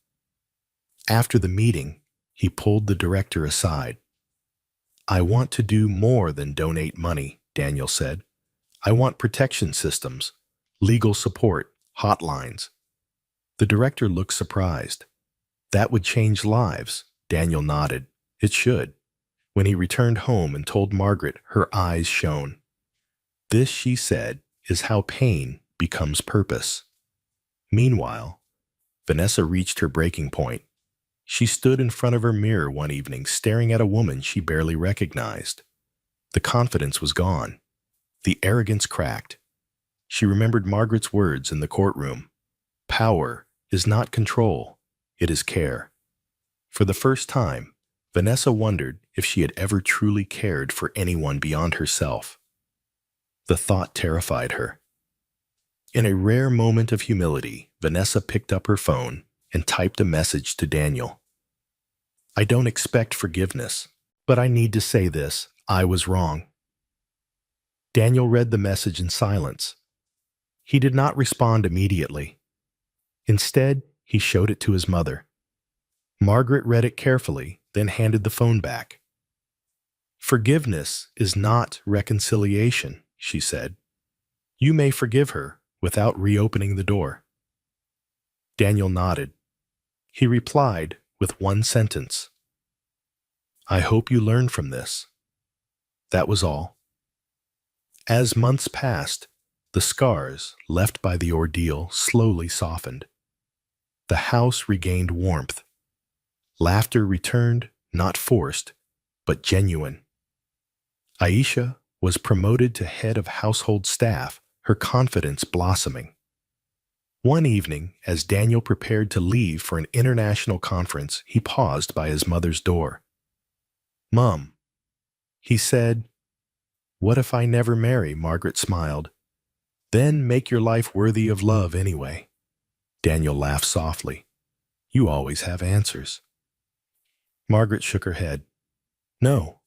After the meeting, he pulled the director aside. "I want to do more than donate money," Daniel said. "I want protection systems, legal support, hotlines." The director looked surprised. "That would change lives," Daniel nodded. "It should." When he returned home and told Margaret, her eyes shone. "This," she said, "is how pain becomes purpose." Meanwhile, Vanessa reached her breaking point. She stood in front of her mirror one evening, staring at a woman she barely recognized. The confidence was gone. The arrogance cracked. She remembered Margaret's words in the courtroom. "Power is not control, it is care." For the first time, Vanessa wondered if she had ever truly cared for anyone beyond herself. The thought terrified her. In a rare moment of humility, Vanessa picked up her phone and typed a message to Daniel. "I don't expect forgiveness, but I need to say this. I was wrong." Daniel read the message in silence. He did not respond immediately. Instead, he showed it to his mother. Margaret read it carefully, then handed the phone back. "Forgiveness is not reconciliation," she said. "You may forgive her without reopening the door." Daniel nodded. He replied with one sentence. "I hope you learn from this." That was all. As months passed, the scars left by the ordeal slowly softened. The house regained warmth. Laughter returned, not forced, but genuine. Aisha was promoted to head of household staff, her confidence blossoming. One evening, as Daniel prepared to leave for an international conference, he paused by his mother's door. "Mom," he said. "What if I never marry?" Margaret smiled. "Then make your life worthy of love anyway." Daniel laughed softly. "You always have answers." Margaret shook her head. "No,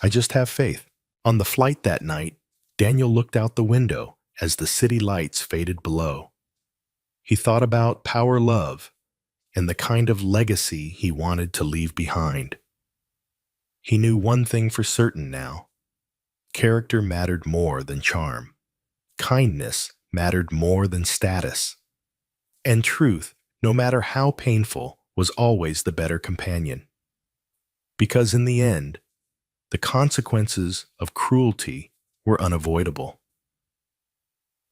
I just have faith." On the flight that night, Daniel looked out the window as the city lights faded below. He thought about power, love, and the kind of legacy he wanted to leave behind. He knew one thing for certain now. Character mattered more than charm. Kindness mattered more than status. And truth, no matter how painful, was always the better companion. Because in the end, The consequences of cruelty were unavoidable.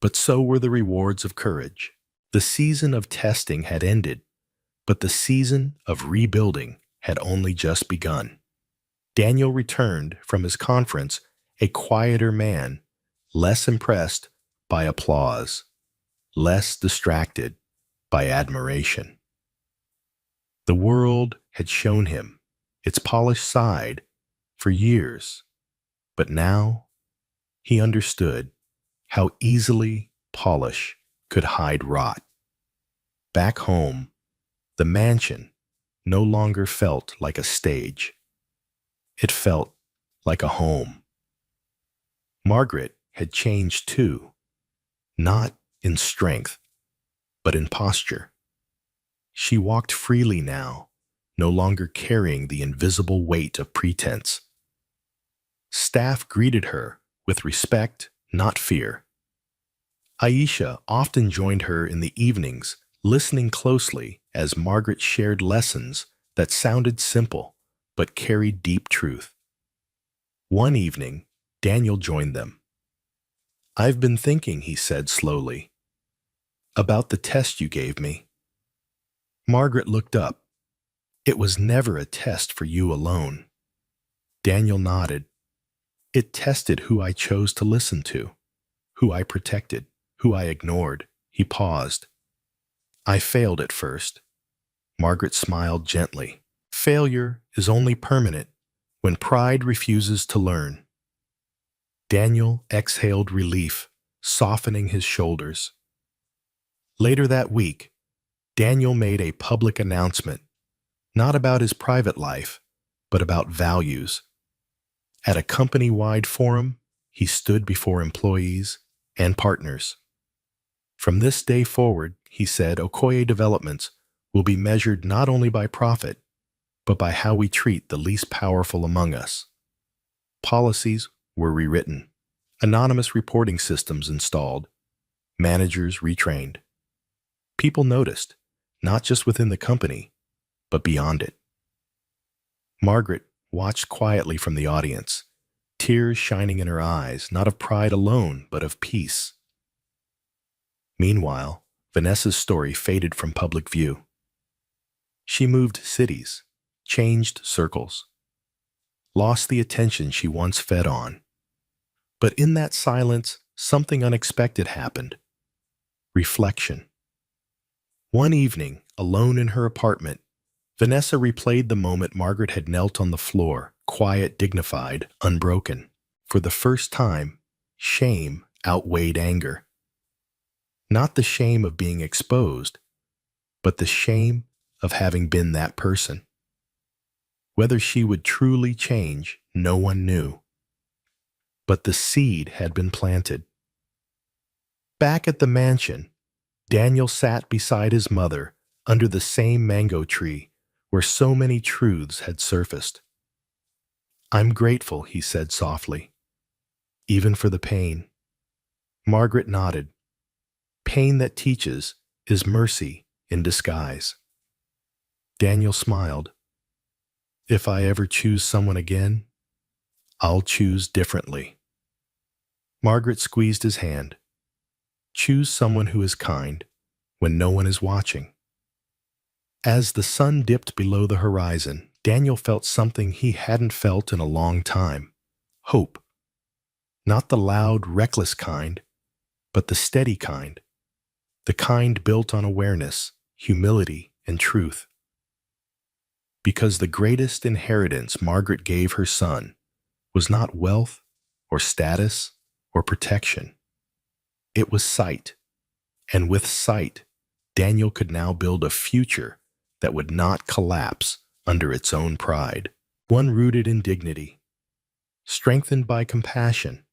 But so were the rewards of courage. The season of testing had ended, but the season of rebuilding had only just begun. Daniel returned from his conference a quieter man, less impressed by applause, less distracted by admiration. The world had shown him its polished side for years, but now he understood how easily polish could hide rot. Back home, the mansion no longer felt like a stage. It felt like a home. Margaret had changed too, not in strength, but in posture. She walked freely now, no longer carrying the invisible weight of pretense. Staff greeted her with respect, not fear. Aisha often joined her in the evenings, listening closely as Margaret shared lessons that sounded simple but carried deep truth. One evening, Daniel joined them. "I've been thinking," he said slowly, "about the test you gave me." Margaret looked up. "It was never a test for you alone." Daniel nodded. "It tested who I chose to listen to, who I protected, who I ignored." He paused. "I failed at first." Margaret smiled gently. "Failure is only permanent when pride refuses to learn." Daniel exhaled relief, softening his shoulders. Later that week, Daniel made a public announcement, not about his private life, but about values. At a company-wide forum, he stood before employees and partners. "From this day forward," he said, "Okoye developments will be measured not only by profit, but by how we treat the least powerful among us." Policies were rewritten, anonymous reporting systems installed, managers retrained. People noticed, not just within the company, but beyond it. Margaret watched quietly from the audience, tears shining in her eyes, not of pride alone, but of peace. Meanwhile, Vanessa's story faded from public view. She moved cities, changed circles, lost the attention she once fed on. But in that silence, something unexpected happened. Reflection. One evening, alone in her apartment, Vanessa replayed the moment Margaret had knelt on the floor, quiet, dignified, unbroken. For the first time, shame outweighed anger. Not the shame of being exposed, but the shame of having been that person. Whether she would truly change, no one knew. But the seed had been planted. Back at the mansion, Daniel sat beside his mother under the same mango tree where so many truths had surfaced. "I'm grateful," he said softly, "even for the pain." Margaret nodded. "Pain that teaches is mercy in disguise." Daniel smiled. "If I ever choose someone again, I'll choose differently." Margaret squeezed his hand. "Choose someone who is kind when no one is watching." As the sun dipped below the horizon, Daniel felt something he hadn't felt in a long time. Hope. Not the loud, reckless kind, but the steady kind. The kind built on awareness, humility, and truth. Because the greatest inheritance Margaret gave her son was not wealth or status or protection. It was sight. And with sight, Daniel could now build a future that would not collapse under its own pride. One rooted in dignity, strengthened by compassion,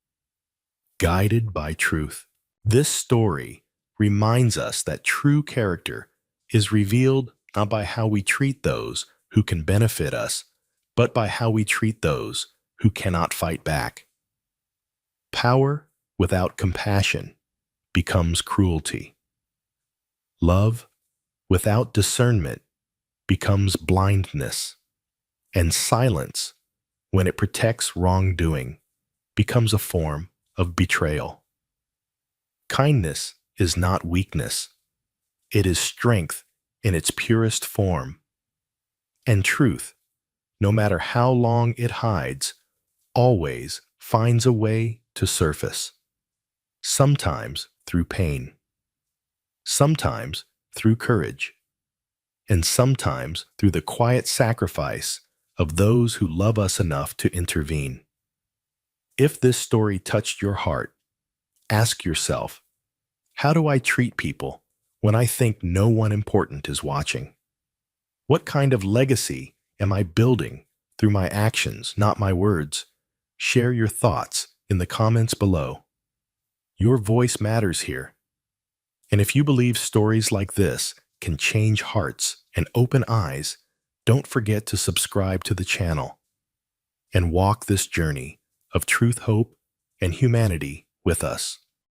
guided by truth. This story reminds us that true character is revealed not by how we treat those who can benefit us, but by how we treat those who cannot fight back. Power without compassion becomes cruelty. Love without discernment becomes blindness. And silence when it protects wrongdoing, becomes a form of betrayal. Kindness is not weakness. It is strength in its purest form. And truth, no matter how long it hides, always finds a way to surface. Sometimes through pain, sometimes through courage, and sometimes through the quiet sacrifice of those who love us enough to intervene. If this story touched your heart, ask yourself, how do I treat people when I think no one important is watching? What kind of legacy am I building through my actions, not my words? Share your thoughts in the comments below. Your voice matters here. And if you believe stories like this can change hearts and open eyes, don't forget to subscribe to the channel and walk this journey of truth, hope, and humanity with us.